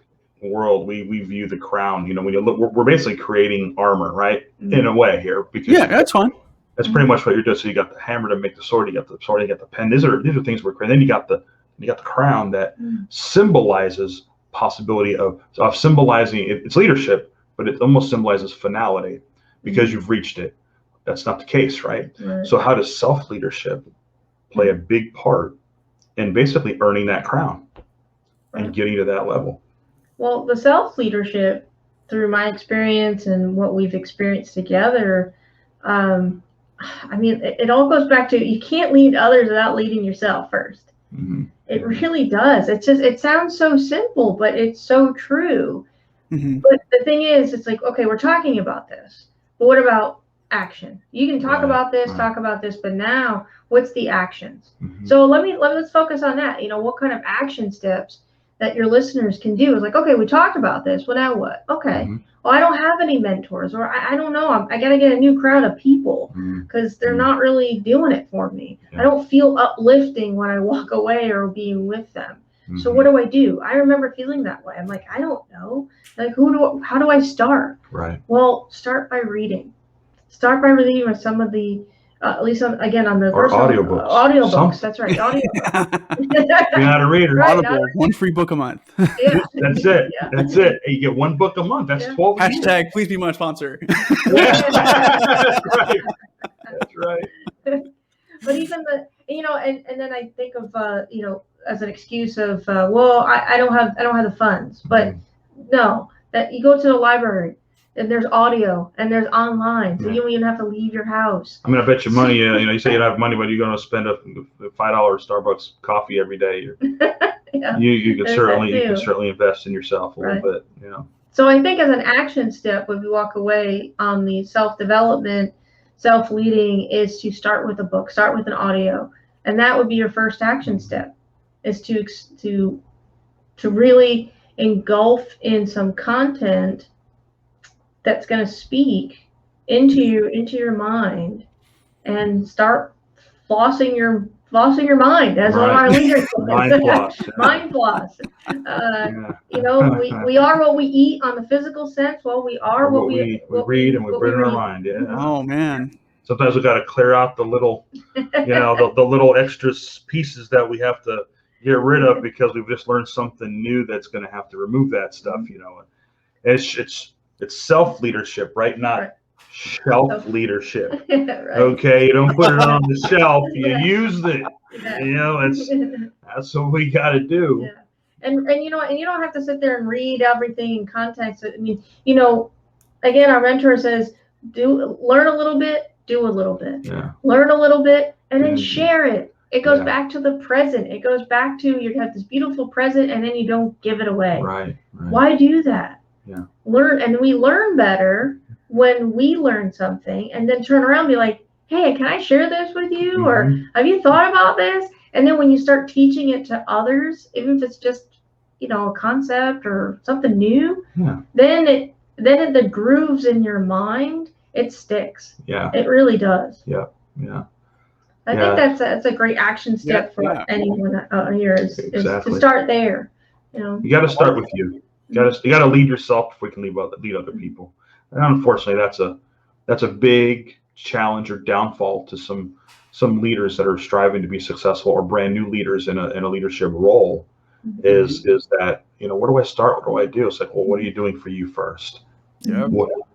world, we view the crown, when you look, we're basically creating armor, right? In a way here. Because that's fine. That's pretty much what you're doing. So you got the hammer to make the sword, you got the sword, you got the pen. These are things we're creating. Then you got the crown that symbolizes possibility of symbolizing its leadership, but it almost symbolizes finality. Because you've reached it. That's not the case, right? So how does self-leadership play a big part in basically earning that crown and getting to that level? Well, the self-leadership, through my experience and what we've experienced together, it all goes back to you can't lead others without leading yourself first. Mm-hmm. It really does. It sounds so simple, but it's so true. Mm-hmm. But the thing is, it's like, okay, we're talking about this. But what about action? You can talk about this, but now what's the actions? Mm-hmm. So let's focus on that. What kind of action steps that your listeners can do is like, okay, we talked about this. Well, now what? Okay. Mm-hmm. Well, I don't have any mentors, or I don't know. I got to get a new crowd of people because they're not really doing it for me. Yeah. I don't feel uplifting when I walk away or being with them. Mm-hmm. So what do? I remember feeling that way. I'm like, I don't know. Like, how do I start? Right. Well, start by reading. Start by reading with some of the, at least on the audiobooks. Audiobooks. That's right. Audiobooks. You're not a reader. Right, Audible, one free book a month. Yeah. That's it. Yeah. That's it. You get one book a month. That's 12. Hashtag please be my sponsor. That's right. That's right. But even and then I think of as an excuse of I don't have the funds, but no, that you go to the library and there's audio and there's online, so you don't even have to leave your house. I mean, I bet you money. You say you don't have money, but you're going to spend a $5 Starbucks coffee every day. Yeah. You can certainly invest in yourself a little bit. So I think as an action step, when we walk away on the self-development, self-leading, is to start with a book, start with an audio, and that would be your first action step. Is to really engulf in some content that's going to speak into your mind and start flossing your mind, as one of our leaders said. Mind floss. We are what we eat on the physical sense. Well, we are what we read and we put in our mind. Yeah. Oh man. Sometimes we got to clear out the little, the little extra pieces that we have to get rid of because we've just learned something new that's going to have to remove that stuff. It's self-leadership, right? Not Shelf leadership. Right. Okay, you don't put it on the shelf, you use it. Yeah. You know, that's what we got to do. Yeah. And you know, and you don't have to sit there and read everything in context. I mean, again, our mentor says, learn a little bit, do a little bit. Yeah. Learn a little bit, and then Mhm. share it. It goes Yeah. back to the present. It goes back to you have this beautiful present, and then you don't give it away. Right. Why do that? Yeah. Learn, and we learn better when we learn something, and then turn around and be like, hey, can I share this with you? Or Mhm. have you thought about this? And then when you start teaching it to others, even if it's just, a concept or something new, Yeah. then the grooves in your mind, it sticks. Yeah. It really does. Yeah. I think that's a great action step for anyone here is to start there. You got to start with you. You got to lead yourself before you can lead other people. And unfortunately, that's a big challenge or downfall to some leaders that are striving to be successful or brand new leaders in a leadership role. Is that, where do I start? What do I do? It's like, well, what are you doing for you first? Yeah.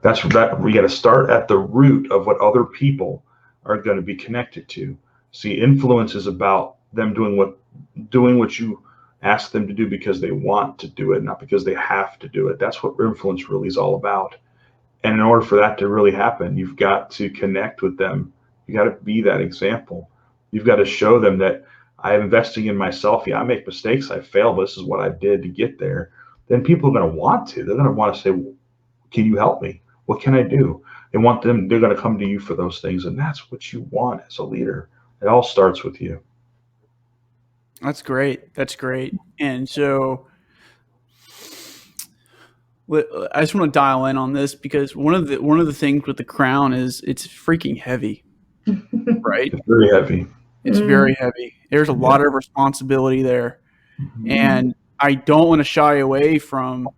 That's that we got to start at the root of what other people are going to be connected to. See, influence is about them doing what you ask them to do because they want to do it, not because they have to do it. That's what influence really is all about. And in order for that to really happen, you've got to connect with them. You got to be that example. You've got to show them that I'm investing in myself. Yeah, I make mistakes. I fail. But this is what I did to get there. Then people are going to want to. They're going to want to say, can you help me? What can I do? They're going to come to you for those things. And that's what you want as a leader. It all starts with you. That's great. And so I just want to dial in on this because one of the things with the crown is it's freaking heavy, right? It's very heavy. It's very heavy. There's a lot of responsibility there. Mm-hmm. And I don't want to shy away from,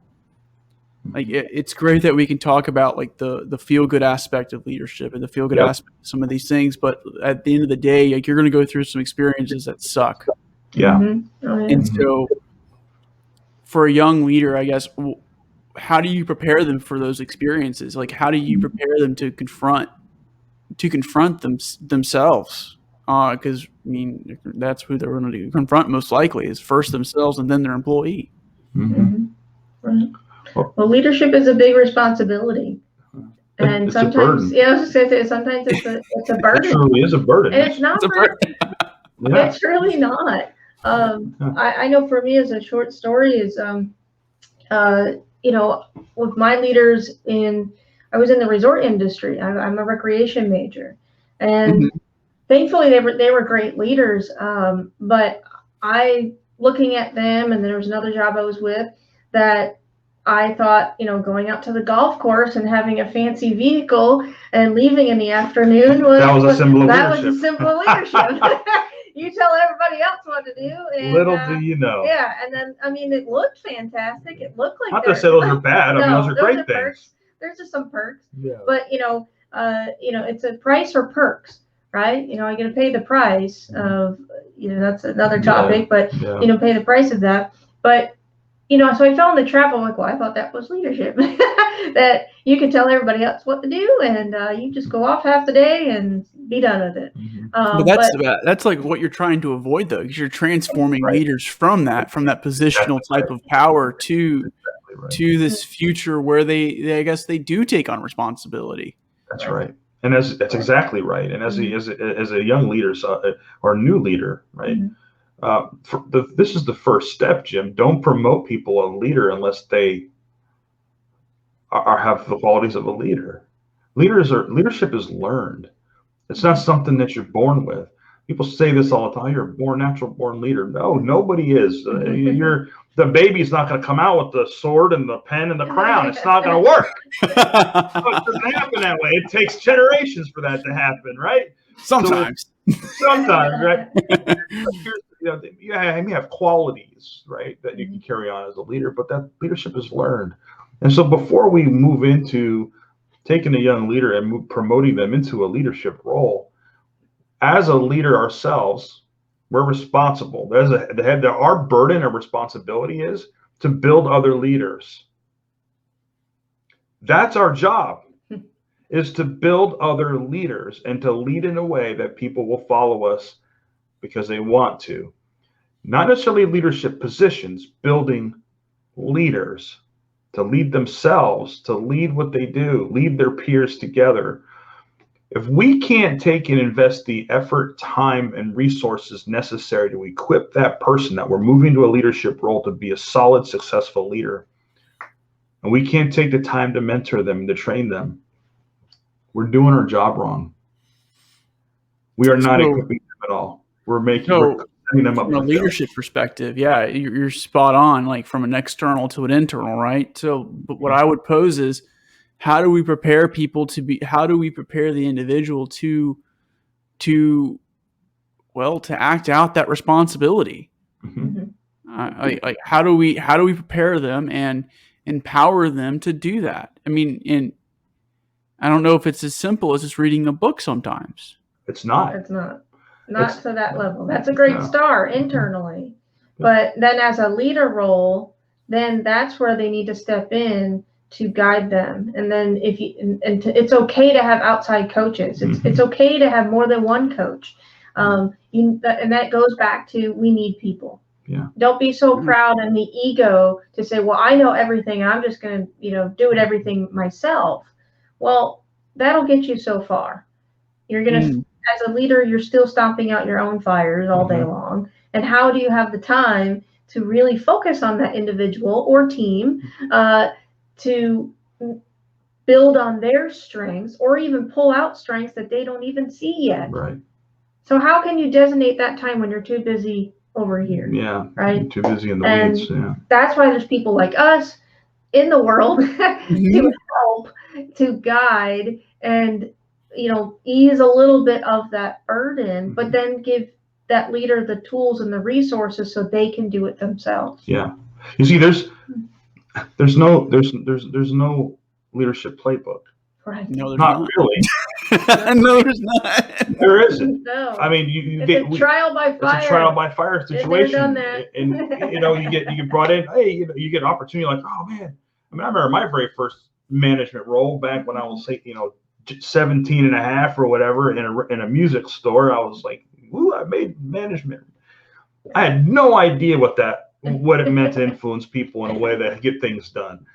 like, it's great that we can talk about like the feel good aspect of leadership and the feel good aspect of some of these things. But at the end of the day, like, you're going to go through some experiences that suck. Yeah. And so for a young leader, I guess, how do you prepare them for those experiences? Like, how do you prepare them to confront themselves? Because that's who they're going to confront most likely is first themselves and then their employee. Right. Well, leadership is a big responsibility, and it's sometimes, sometimes it's a burden. It truly is a burden, and it's not. It's really not. I know for me, as a short story, is with my leaders I was in the resort industry. I'm a recreation major, and thankfully they were great leaders. But looking at them, and there was another job I was with that I thought, going out to the golf course and having a fancy vehicle and leaving in the afternoon was a symbol of leadership. That was a symbol of leadership. You tell everybody else what to do. And, little do you know. Yeah, and then it looked fantastic. It looked like not to say those are bad. Those are great things. Perks. There's just some perks. Yeah. But it's a price or perks, right? I get to pay the price of that's another topic, but pay the price of that. But so I fell in the trap. I'm like, well, I thought that was leadership. That you can tell everybody else what to do, and you just go off half the day and be done with it. But that's like what you're trying to avoid, though, because you're transforming leaders from that positional type of power to this future where I guess they do take on responsibility. That's right, and that's exactly right. And as a young leader or new leader, right? This is the first step, Jim. Don't promote people a leader unless they have the qualities of a leader. Leadership is learned. It's not something that you're born with. People say this all the time. You're a natural born leader. No, nobody is. The baby's not going to come out with the sword and the pen and the crown. It's not going to work. It doesn't happen that way. It takes generations for that to happen, right? Sometimes, right? You have qualities, right, that you can carry on as a leader, but that leadership is learned. And so before we move into taking a young leader and promoting them into a leadership role, as a leader ourselves, we're responsible. Our burden and responsibility is to build other leaders. That's our job. is to build other leaders and to lead in a way that people will follow us because they want to. Not necessarily leadership positions, building leaders to lead themselves, to lead what they do, lead their peers together. If we can't take and invest the effort, time, and resources necessary to equip that person that we're moving to a leadership role to be a solid, successful leader, and we can't take the time to mentor them and to train them, we're doing our job wrong. We are not equipping them at all. We're setting them up from a leadership perspective. Yeah, you're spot on. Like from an external to an internal, right? So, but what I would pose is, how do we prepare people to be? How do we prepare the individual to act out that responsibility? Like how do we prepare them and empower them to do that? I mean, I don't know if it's as simple as just reading a book sometimes. It's not. It's not to that level. That's a great start internally. But then as a leader role, then that's where they need to step in to guide them. And then it's okay to have outside coaches. It's okay to have more than one coach. And that goes back to, we need people. Yeah. Don't be so proud and the ego to say, well, I know everything. I'm just going to, do everything myself. Well, that'll get you so far. You're going to, as a leader, you're still stomping out your own fires all day long. And how do you have the time to really focus on that individual or team to build on their strengths or even pull out strengths that they don't even see yet? Right. So how can you designate that time when you're too busy over here? Yeah. Right. Too busy in the weeds. Yeah. That's why there's people like us in the world to help, to guide, and ease a little bit of that burden, but then give that leader the tools and the resources so they can do it themselves. Yeah. You see, there's no leadership playbook. Right. No, there's not really. No, there's not. There isn't. No. I mean, it's a trial by fire. It's a trial by fire situation. Done that. And you get brought in. Hey, you get an opportunity. Like, oh man. I mean, I remember my very first management role back when I was 17 and a half or whatever in a music store. I was like, ooh, I made management. I had no idea what it meant to influence people in a way that get things done.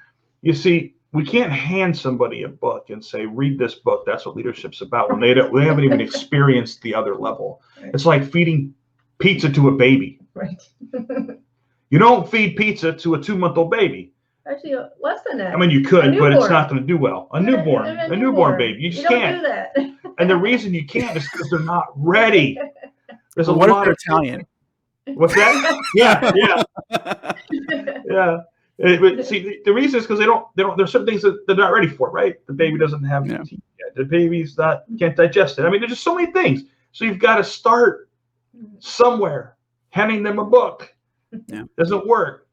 You see, we can't hand somebody a book and say, read this book. That's what leadership's about, when they haven't even experienced the other level. Right. It's like feeding pizza to a baby. Right. You don't feed pizza to a 2-month-old baby. Actually, less than that. I mean, you could, but it's not going to do well. A newborn baby. You just can't. Do that. And the reason you can't is because they're not ready. There's what if they're Italian? What's that? Yeah. But see, the reason is because they don't. There's certain things that they're not ready for, right? The baby doesn't have teeth yet. The baby's can't digest it. I mean, there's just so many things. So you've got to start somewhere. Handing them a book doesn't work.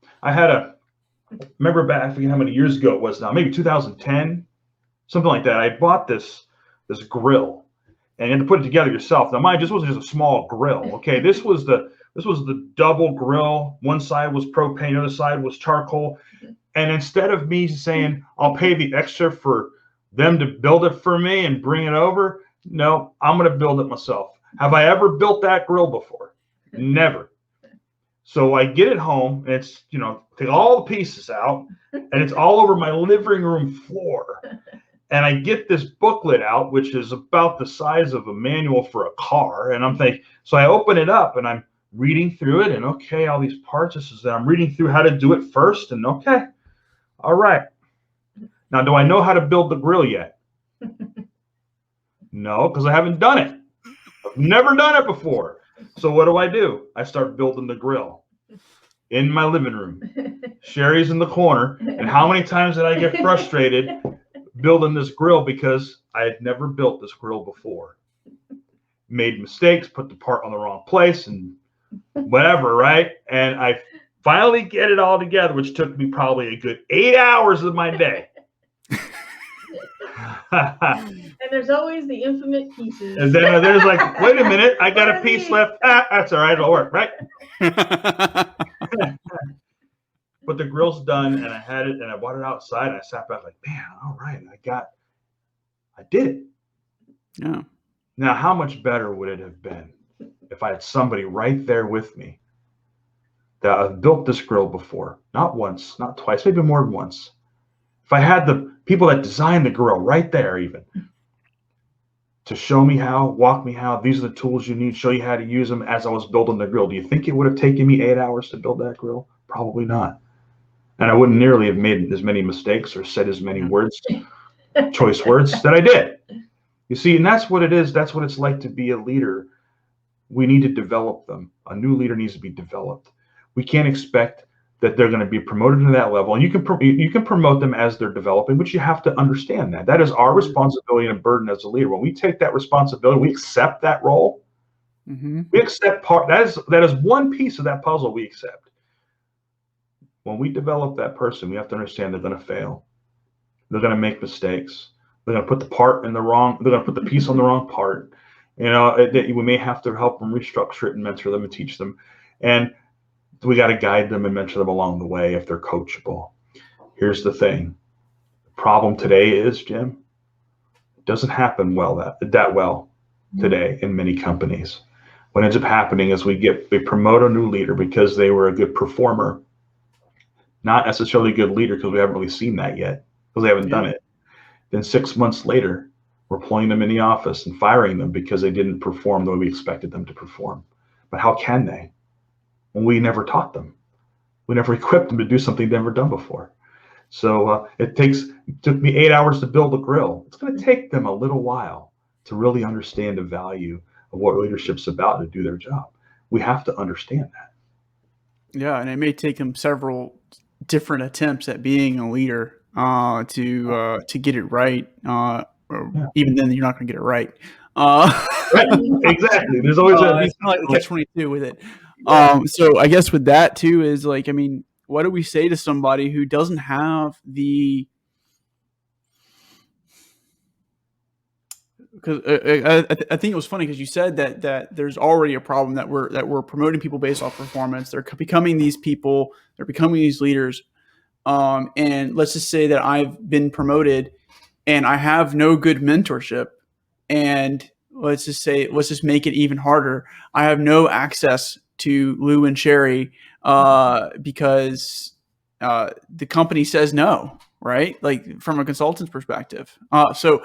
Remember back, I forget how many years ago it was now, maybe 2010, something like that. I bought this grill, and you had to put it together yourself. Now, mind you, this wasn't just a small grill. Okay, this was the double grill. One side was propane, the other side was charcoal. And instead of me saying I'll pay the extra for them to build it for me and bring it over, no, I'm going to build it myself. Have I ever built that grill before? Never. So I get it home, and it's, take all the pieces out, and it's all over my living room floor. And I get this booklet out, which is about the size of a manual for a car. And I'm thinking, so I open it up, and I'm reading through it, and okay, all these parts. I'm reading through how to do it first, and okay, all right. Now, do I know how to build the grill yet? No, because I haven't done it. I've never done it before. So what do? I start building the grill in my living room. Sherri's in the corner. And how many times did I get frustrated building this grill because I had never built this grill before? Made mistakes, put the part on the wrong place and whatever, right? And I finally get it all together, which took me probably a good 8 hours of my day. And there's always the infinite pieces. And then there's like, wait a minute, I got a piece left. That's all right, it'll work, right? But the grill's done, and I had it, and I brought it outside, and I sat back like, man, all right, I I did it. Yeah. Now, how much better would it have been if I had somebody right there with me that I've built this grill before, not once, not twice, maybe more than once. If I had the people that designed the grill right there even to show me how, walk me how, these are the tools you need, show you how to use them as I was building the grill. Do you think it would have taken me 8 hours to build that grill? Probably not. And I wouldn't nearly have made as many mistakes or said as many words, choice words that I did. You see, and that's what it is. That's what it's like to be a leader. We need to develop them. A new leader needs to be developed. We can't expect that they're going to be promoted to that level. And you can promote them as they're developing, but you have to understand that. That is our responsibility and burden as a leader. When we take that responsibility, we accept that role. Mm-hmm. We accept that is one piece of that puzzle we accept. When we develop that person, we have to understand they're going to fail. They're going to make mistakes. They're going to put the part in the wrong. They're going to put the piece on the wrong part. You know, we may have to help them restructure it and mentor them and teach them. And we got to guide them and mentor them along the way if they're coachable. Here's the thing. The problem today is, Jim, it doesn't happen that well today in many companies. What ends up happening is we promote a new leader because they were a good performer, not necessarily a good leader because we haven't really seen that yet because they haven't done it. Then 6 months later, we're pulling them in the office and firing them because they didn't perform the way we expected them to perform. But how can they? When we never taught them. We never equipped them to do something they've never done before. So it took me 8 hours to build a grill. It's going to take them a little while to really understand the value of what leadership's about to do their job. We have to understand that. Yeah, and it may take them several different attempts at being a leader to get it right. Even then, you're not going to get it right. Right, exactly. There's always it's kind of like the catch-22 with it. So I guess with that too is like, I mean, what do we say to somebody who doesn't have the? Because I think it was funny because you said that there's already a problem that we're promoting people based off performance. They're becoming these people. They're becoming these leaders. And let's just say that I've been promoted and I have no good mentorship. And let's just make it even harder. I have no access to Lou and Sherri because the company says no, right? Like from a consultant's perspective. So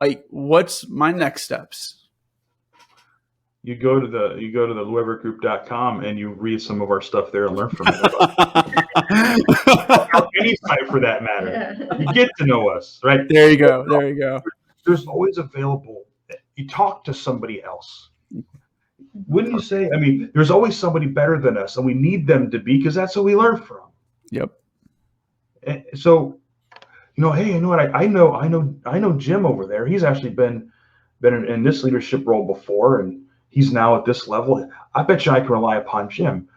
like, what's my next steps? You go to the Everett and you read some of our stuff there and learn from it. Any site for that matter. You get to know us, right? There you go. There's always available. You talk to somebody else. Wouldn't you say? I mean, there's always somebody better than us, and we need them to be because that's who we learn from. Yep. And so, hey, you know what? I know Jim over there. He's actually been in this leadership role before, and he's now at this level. I bet you I can rely upon Jim.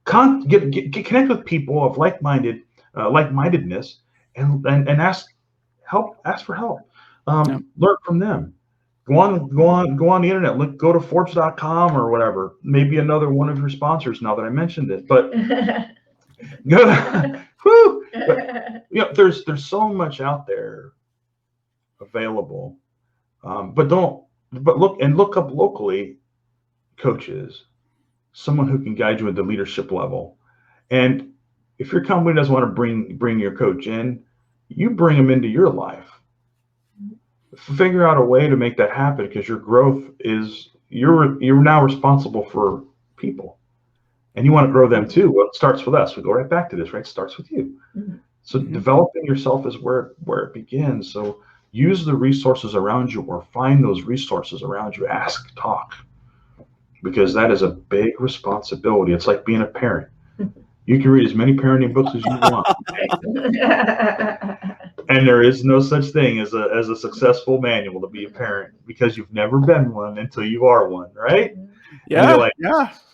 Get connect with people of like-mindedness, and ask for help. Learn from them. Go on the internet. Go to Forbes.com or whatever. Maybe another one of your sponsors. Now that I mentioned it, but go to, whoo. But, there's so much out there available. But look up locally coaches, someone who can guide you at the leadership level. And if your company doesn't want to bring your coach in, you bring them into your life. Figure out a way to make that happen because your growth is you're now responsible for people and you want to grow them too. Well, it starts with us. We go right back to this, right? It starts with you. Mm-hmm. So developing yourself is where it begins. So use the resources around you or find those resources around you. Ask, talk, because that is a big responsibility. It's like being a parent. You can read as many parenting books as you want. And there is no such thing as a successful manual to be a parent because you've never been one until you are one, right? Yeah. Like,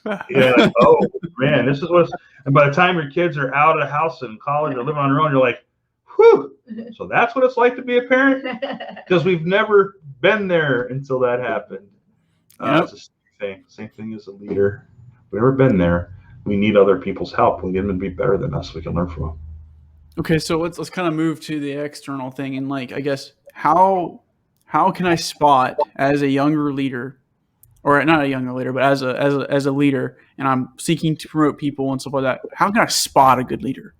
oh man, this is what. And by the time your kids are out of the house and in college or living on their own, you're like, whew. So that's what it's like to be a parent because we've never been there until that happened. It's the same thing as a leader. We've never been there. We need other people's help. We need them to be better than us. We can learn from them. Okay, so let's kind of move to the external thing and like I guess how how can I spot as a younger leader, or not a younger leader, but as a leader, and I'm seeking to promote people and stuff like that? How can I spot a good leader?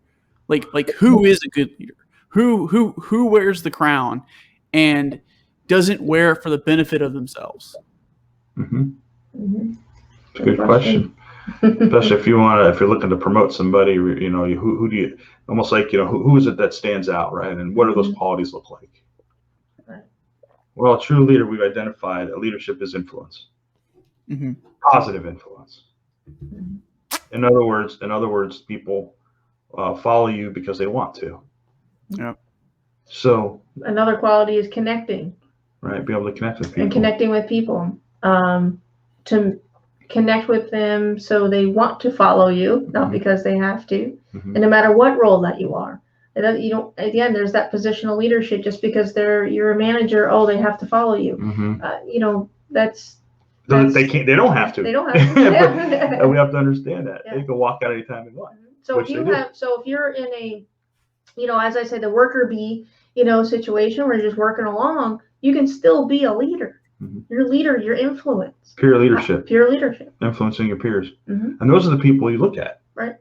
Like who is a good leader? Who wears the crown and doesn't wear it for the benefit of themselves? Mm-hmm. Mm-hmm. It's a good question. Especially if you're looking to promote somebody, you know, who do you, almost like, you know, who is it that stands out, right? And what do those qualities look like? Right. Well, a true leader, we've identified that leadership is influence, positive influence. In other words, people follow you because they want to. Yeah. So another quality is connecting. Right, be able to connect with people. And connecting with people. To connect with them so they want to follow you, not because they have to. And no matter what role that you are. You don't, again, there's that positional leadership. Just because you're a manager, they have to follow you. You know, that's they can't. They don't have to. They don't have to. But we have to understand that they can walk out anytime they want. So if you're in a, you know, as I said, the worker bee, you know, situation where you're just working along, you can still be a leader. You're a leader, your influence. Peer leadership. Peer leadership. Influencing your peers. And those are the people you look at. Right.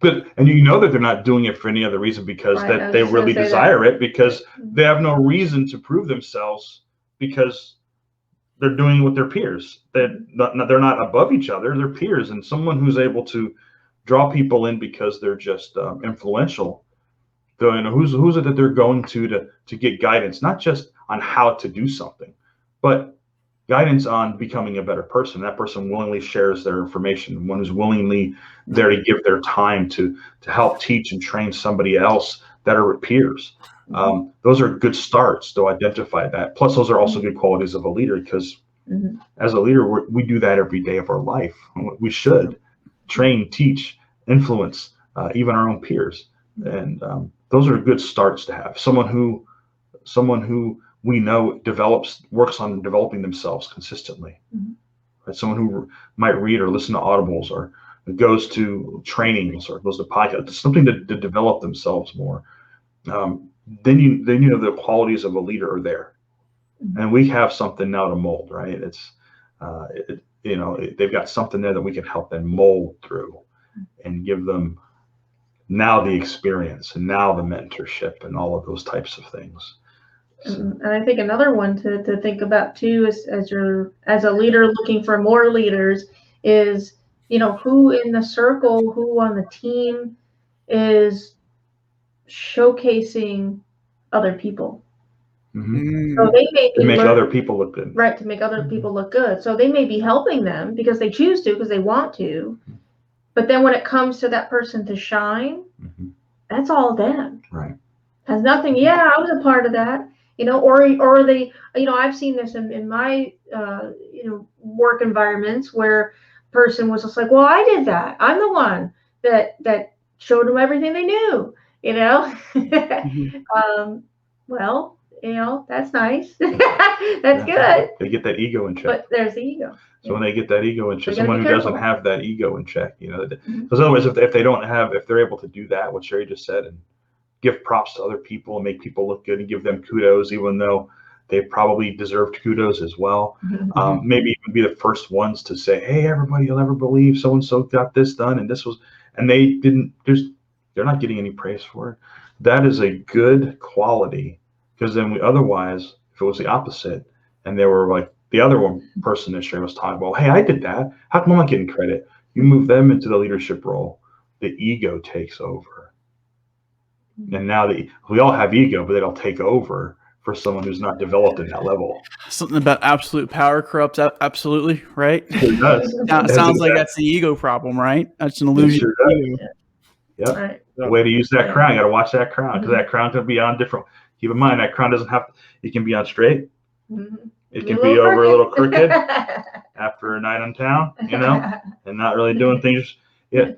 And you know that they're not doing it for any other reason because that they really desire it, because they have no reason to prove themselves, because they're doing it with their peers. They're not above each other, they're peers. And someone who's able to draw people in because they're just influential, you know, who's it that they're going to get guidance, not just on how to do something, but guidance on becoming a better person. That person willingly shares their information, one who's willingly there to give their time to help teach and train somebody else that are peers. Those are good starts to identify that. Plus, those are also good qualities of a leader, because as a leader, we do that every day of our life. We should train, teach, influence, even our own peers. And those are good starts to have. Someone who we know works on developing themselves consistently. Right? Someone who might read or listen to audibles, or goes to trainings, or goes to podcasts, something to develop themselves more. Then you know the qualities of a leader are there, and we have something now to mold. Right? It's you know, they've got something there that we can help them mold through, and give them now the experience, and now the mentorship, and all of those types of things. And I think another one to think about too, is as a leader looking for more leaders, is, you know, who in the circle, who on the team is showcasing other people. So they may make other people look good. Right, to make other people look good. So they may be helping them because they choose to, because they want to. But then when it comes to that person to shine, that's all them. Right. Has nothing. Yeah, I was a part of that. You know, or they, you know, I've seen this in my, you know, work environments where person was just like, well, I did that. I'm the one that showed them everything they knew, you know. Well, you know, that's nice. That's good. They get that ego in check. But there's the ego. So when they get that ego in check, someone who doesn't have that ego in check, you know, because otherwise, if they're able to do that, what Sherri just said, and give props to other people and make people look good and give them kudos, even though they probably deserved kudos as well. Maybe even be the first ones to say, hey, everybody, you'll never believe so-and-so got this done, and this was, and they didn't, they're not getting any praise for it. That is a good quality, because then otherwise, if it was the opposite, and they were like the other one person that Sherri was talking about, hey, I did that, how come I'm not getting credit? You move them into the leadership role, the ego takes over. And now we all have ego, but it'll take over for someone who's not developed in that level. Something about absolute power corrupts absolutely, right? It does. Now, it sounds like that's the ego problem, right? That's an illusion. Sure of ego. Yep. Right. The way to use that crown, you got to watch that crown, because that crown can be on different. Keep in mind, that crown doesn't have. It can be on straight. It can be over a little crooked after a night on town, you know, and not really doing things. Yeah,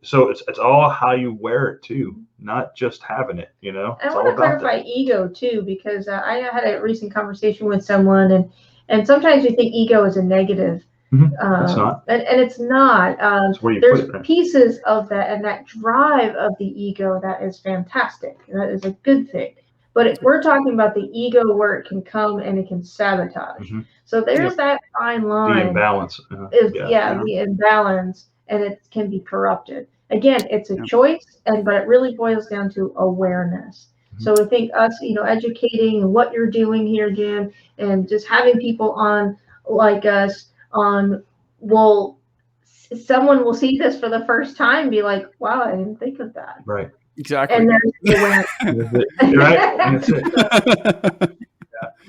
so it's all how you wear it too, not just having it, you know. I want to clarify ego too, because I had a recent conversation with someone, and sometimes we think ego is a negative. It's not, and it's not. There's put it, right? Pieces of that, and that drive of the ego, that is fantastic. That is a good thing. But we're talking about the ego where it can come and it can sabotage. Mm-hmm. So there's that fine line. The imbalance. The imbalance, and it can be corrupted. Again, it's a choice, but it really boils down to awareness. Mm-hmm. So I think us, educating what you're doing here, Jim, and just having people on like us someone will see this for the first time and be like, wow, I didn't think of that. Right. Exactly. And there's the awareness. Right. That's it.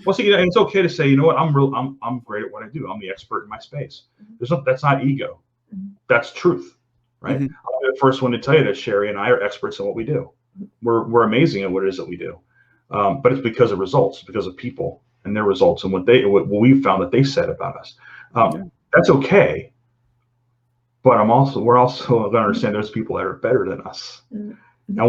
Well, see, it's okay to say, you know what, I'm great at what I do. I'm the expert in my space. That's not ego. That's truth, right? Mm-hmm. I'll be the first one to tell you that Sherri and I are experts in what we do. We're amazing at what it is that we do, but it's because of results, because of people and their results and what we found that they said about us. That's okay, but we're also going to understand there's people that are better than us, and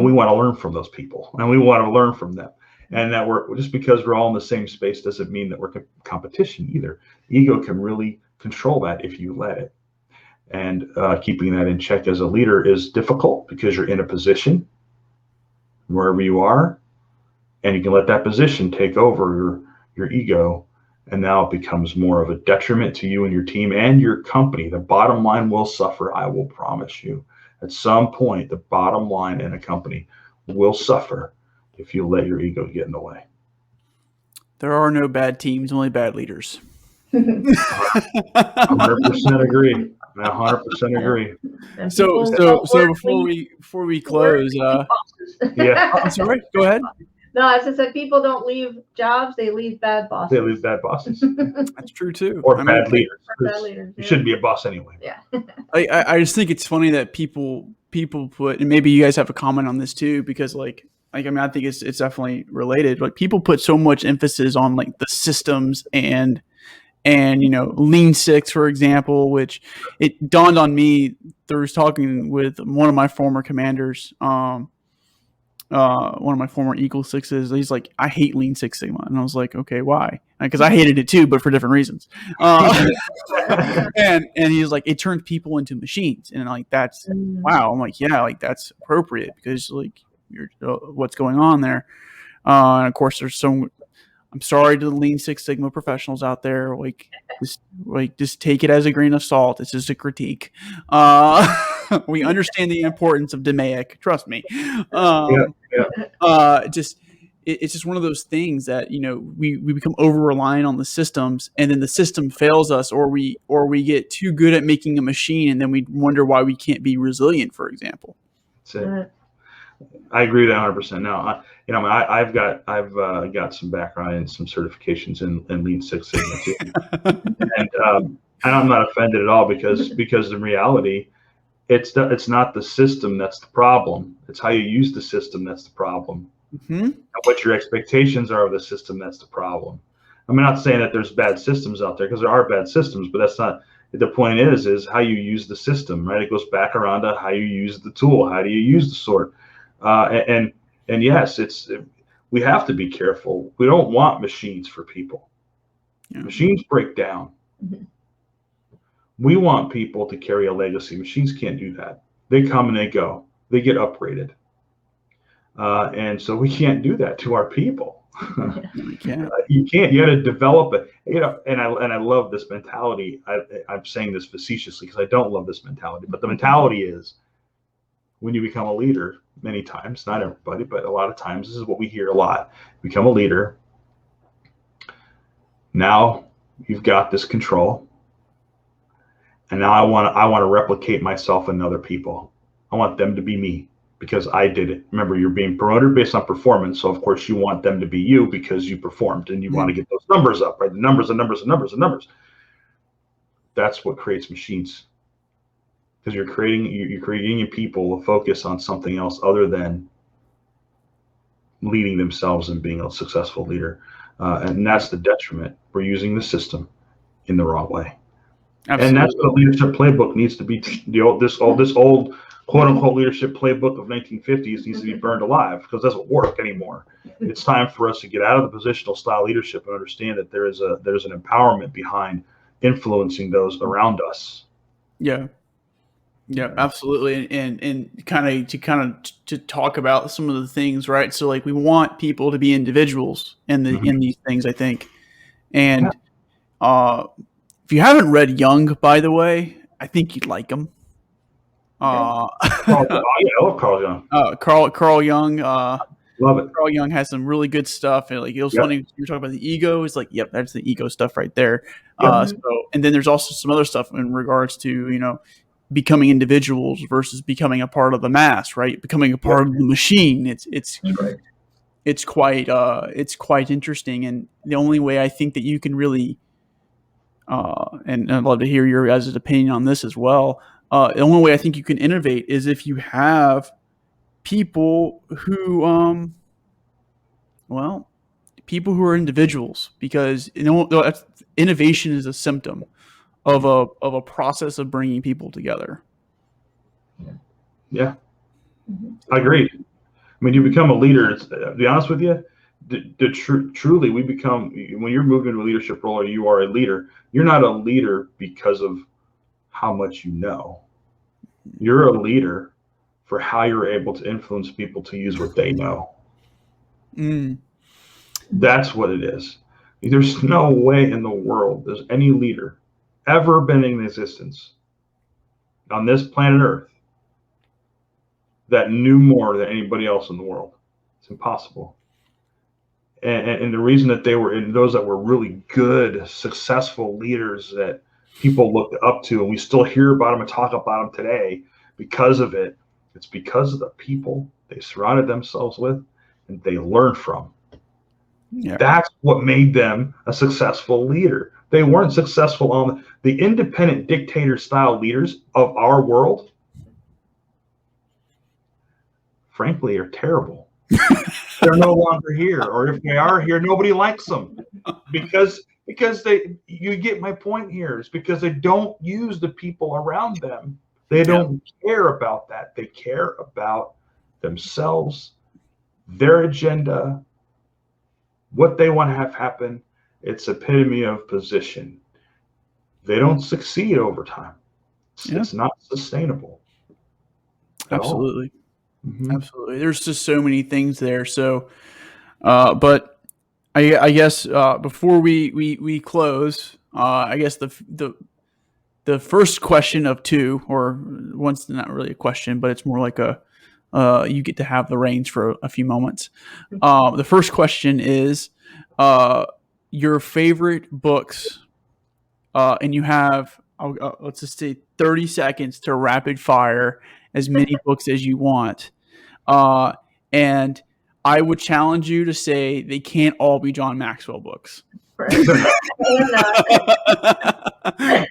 we want to learn from those people, and we want to learn from them. And that just because we're all in the same space doesn't mean that we're competition either. Ego can really control that if you let it. And keeping that in check as a leader is difficult because you're in a position wherever you are, and you can let that position take over your ego, and now it becomes more of a detriment to you and your team and your company. The bottom line will suffer, I will promise you. At some point, the bottom line in a company will suffer if you let your ego get in the way. There are no bad teams, only bad leaders. 100% agree. 100% agree. So before we close, I'm sorry. Go ahead. No, as I said, people don't leave jobs; they leave bad bosses. They leave bad bosses. That's true too. Or bad leaders. Bad leaders. You shouldn't be a boss anyway. Yeah. I just think it's funny that people put, and maybe you guys have a comment on this too, because I think it's definitely related. Like, people put so much emphasis on like the systems and Lean Six, for example, which it dawned on me. There was talking with one of my former commanders, one of my former Eagle Sixes. He's like, I hate Lean Six Sigma, and I was like, okay, why? Because I hated it too, but for different reasons. And he's like, it turns people into machines, and like that's wow. I'm like, yeah, like that's appropriate because like what's going on there, and of course there's I'm sorry to the Lean Six Sigma professionals out there. Just take it as a grain of salt. It's just a critique. We understand the importance of DMAIC. Trust me. It's just one of those things that we become over reliant on the systems, and then the system fails us, or we get too good at making a machine, and then we wonder why we can't be resilient, for example. That's it. I agree with that 100%. Now, I've got some background and some certifications in Lean Six Sigma too, and I'm not offended at all because in reality, it's not the system that's the problem. It's how you use the system that's the problem, and what your expectations are of the system that's the problem. I'm not saying that there's bad systems out there, because there are bad systems, but that's not the point. Is how you use the system, right? It goes back around to how you use the tool. How do you use the sword? And yes, we have to be careful. We don't want machines for people. Yeah. Machines break down. Mm-hmm. We want people to carry a legacy. Machines can't do that. They come and they go. They get upgraded. And so we can't do that to our people. You can't. You got to develop it. And I love this mentality. I'm saying this facetiously because I don't love this mentality, but the mentality is, when you become a leader, many times, not everybody, but a lot of times, this is what we hear a lot. Become a leader. Now you've got this control, and now I want to replicate myself in other people. I want them to be me because I did it. Remember, you're being promoted based on performance, so of course you want them to be you because you performed, and you want to get those numbers up, right? The numbers. That's what creates machines. Because you're creating in people a focus on something else other than leading themselves and being a successful leader, and that's the detriment. We're using the system in the wrong way. Absolutely. And that's what the leadership playbook needs to be. This old quote unquote leadership playbook of 1950s needs to be burned alive, because it doesn't work anymore. It's time for us to get out of the positional style leadership and understand that there's an empowerment behind influencing those around us. Yeah. Yeah, absolutely. And to talk about some of the things, right? So like we want people to be individuals in these things, I think. And if you haven't read Young, by the way, I think you'd like him. Oh, yeah, I love Carl Jung. Carl Jung. Love it. Carl Jung has some really good stuff, and like it was funny you were talking about the ego. It's like, yep, that's the ego stuff right there. So, and then there's also some other stuff in regards to becoming individuals versus becoming a part of the mass, right? Becoming a part of the machine. It's quite interesting, and the only way I think that you can really, and I'd love to hear your guys' opinion on this as well. The only way I think you can innovate is if you have people who, people who are individuals, because innovation is a symptom of a process of bringing people together. Yeah, I agree. I mean, you become a leader. To be honest with you, truly, we become, when you're moved into a leadership role or you are a leader, you're not a leader because of how much you know. You're a leader for how you're able to influence people to use what they know. That's what it is. There's no way in the world there's any leader ever been in existence on this planet Earth that knew more than anybody else in the world. It's impossible. And the reason that they were in those that were really good, successful leaders that people looked up to, and we still hear about them and talk about them today because of it, it's because of the people they surrounded themselves with and they learned from. Yeah. That's what made them a successful leader. They weren't successful on the independent dictator style leaders of our world. Frankly, are terrible. They're no longer here, or if they are here, nobody likes them because you get my point here. It's because they don't use the people around them. They don't care about that. They care about themselves, their agenda, what they want to have happen. It's epitome of position. They don't succeed over time. It's not sustainable. Absolutely. Absolutely. There's just so many things there. So, but I guess before we close, I guess the first question of two, or one's not really a question, but it's more like you get to have the reins for a few moments. The first question is your favorite books, and you have let's just say 30 seconds to rapid fire as many books as you want. And I would challenge you to say they can't all be John Maxwell books.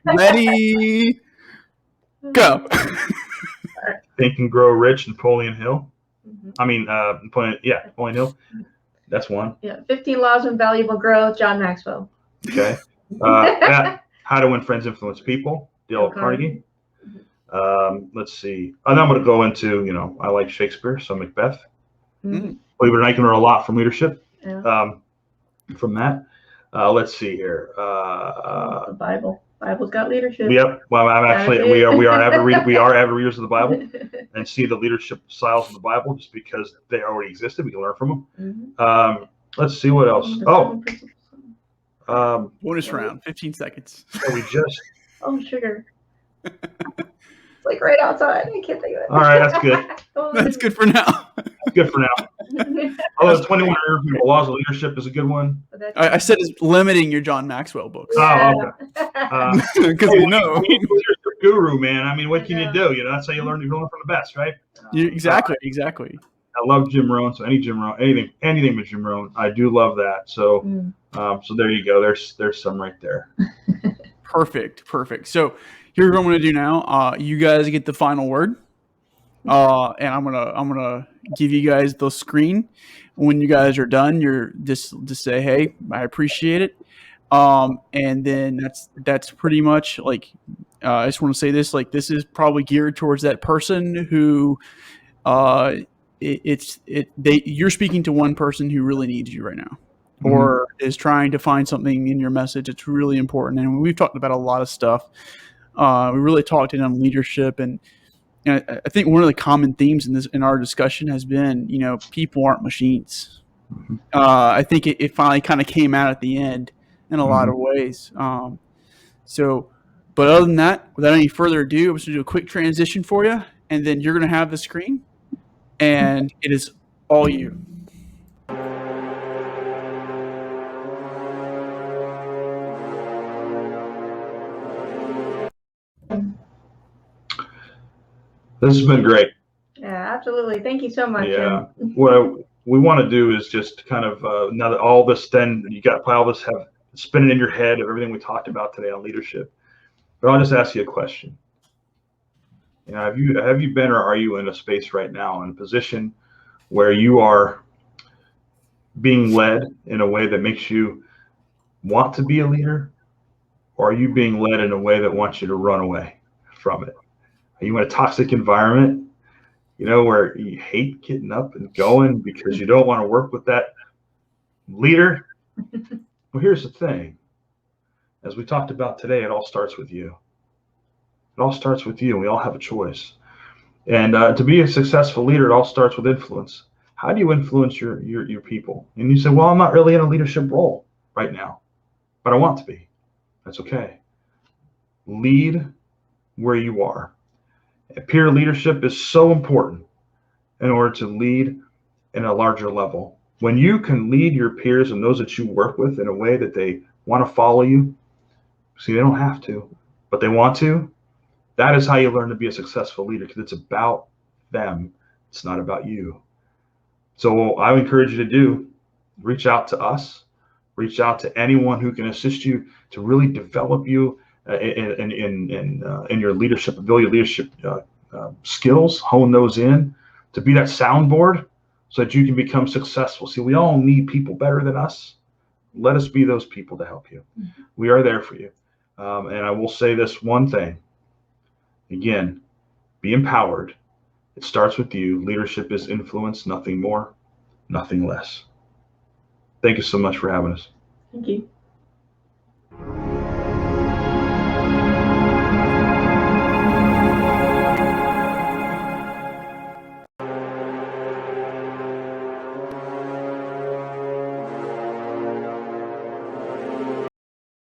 Ready, go. Think and Grow Rich, Napoleon Hill. I mean, Napoleon Hill. That's one. Yeah, 15 Laws of Valuable Growth, John Maxwell. Okay. How to Win Friends, Influence People, Dale Carnegie. Let's see. And I'm going to go into, I like Shakespeare, so Macbeth. Believe it or not, I can learn a lot from leadership from that. Let's see here. The Bible. Bible's got leadership. Yep. Well, we are avid readers of the Bible and see the leadership styles in the Bible just because they already existed. We can learn from them. Let's see what else. Bonus round, 15 seconds. We just. Sugar. It's like right outside. I can't think of it. All right, that's good. That's good for now. That's good for now. Although 21 Irrefutable Laws of Leadership is a good one. I said it's limiting your John Maxwell books. Oh, okay. Because you're the guru, man. I mean, what can you do? That's how you learn from the best, right? Exactly. I love Jim Rohn, so anything with Jim Rohn, I do love that. So, so there you go. There's some right there. Perfect. So here's what I'm going to do now. You guys get the final word, and I'm gonna give you guys the screen. When you guys are done, you're just say, "Hey, I appreciate it," and then that's pretty much like. I just want to say this: like, this is probably geared towards that person who, you're speaking to one person who really needs you right now. Or is trying to find something in your message. It's really important. And we've talked about a lot of stuff. We really talked in on leadership and And I think one of the common themes in our discussion has been, people aren't machines. I think it finally kind of came out at the end in a lot of ways. But other than that, without any further ado, I'm just going to do a quick transition for you, and then you're going to have the screen, and it is all you. This has been great. Yeah, absolutely. Thank you so much. Yeah. What we want to do is just kind of, now that all this, then you got all this have spinning in your head of everything we talked about today on leadership. But I'll just ask you a question. Have you been, or are you in a space right now, in a position where you are being led in a way that makes you want to be a leader, or are you being led in a way that wants you to run away from it? Are you in a toxic environment, where you hate getting up and going because you don't want to work with that leader? Well, here's the thing. As we talked about today, it all starts with you. It all starts with you. We all have a choice. And to be a successful leader, it all starts with influence. How do you influence your people? And you say, well, I'm not really in a leadership role right now, but I want to be. That's okay. Lead where you are. Peer leadership is so important in order to lead in a larger level. When you can lead your peers and those that you work with in a way that they want to follow you, see, they don't have to, but they want to, that is how you learn to be a successful leader, because it's about them. It's not about you. So I would encourage you to reach out to us, reach out to anyone who can assist you to really develop you in your leadership ability, leadership skills, hone those in, to be that soundboard so that you can become successful. See, we all need people better than us. Let us be those people to help you. We are there for you. And I will say this one thing. Again, be empowered. It starts with you. Leadership is influence, nothing more, nothing less. Thank you so much for having us. Thank you.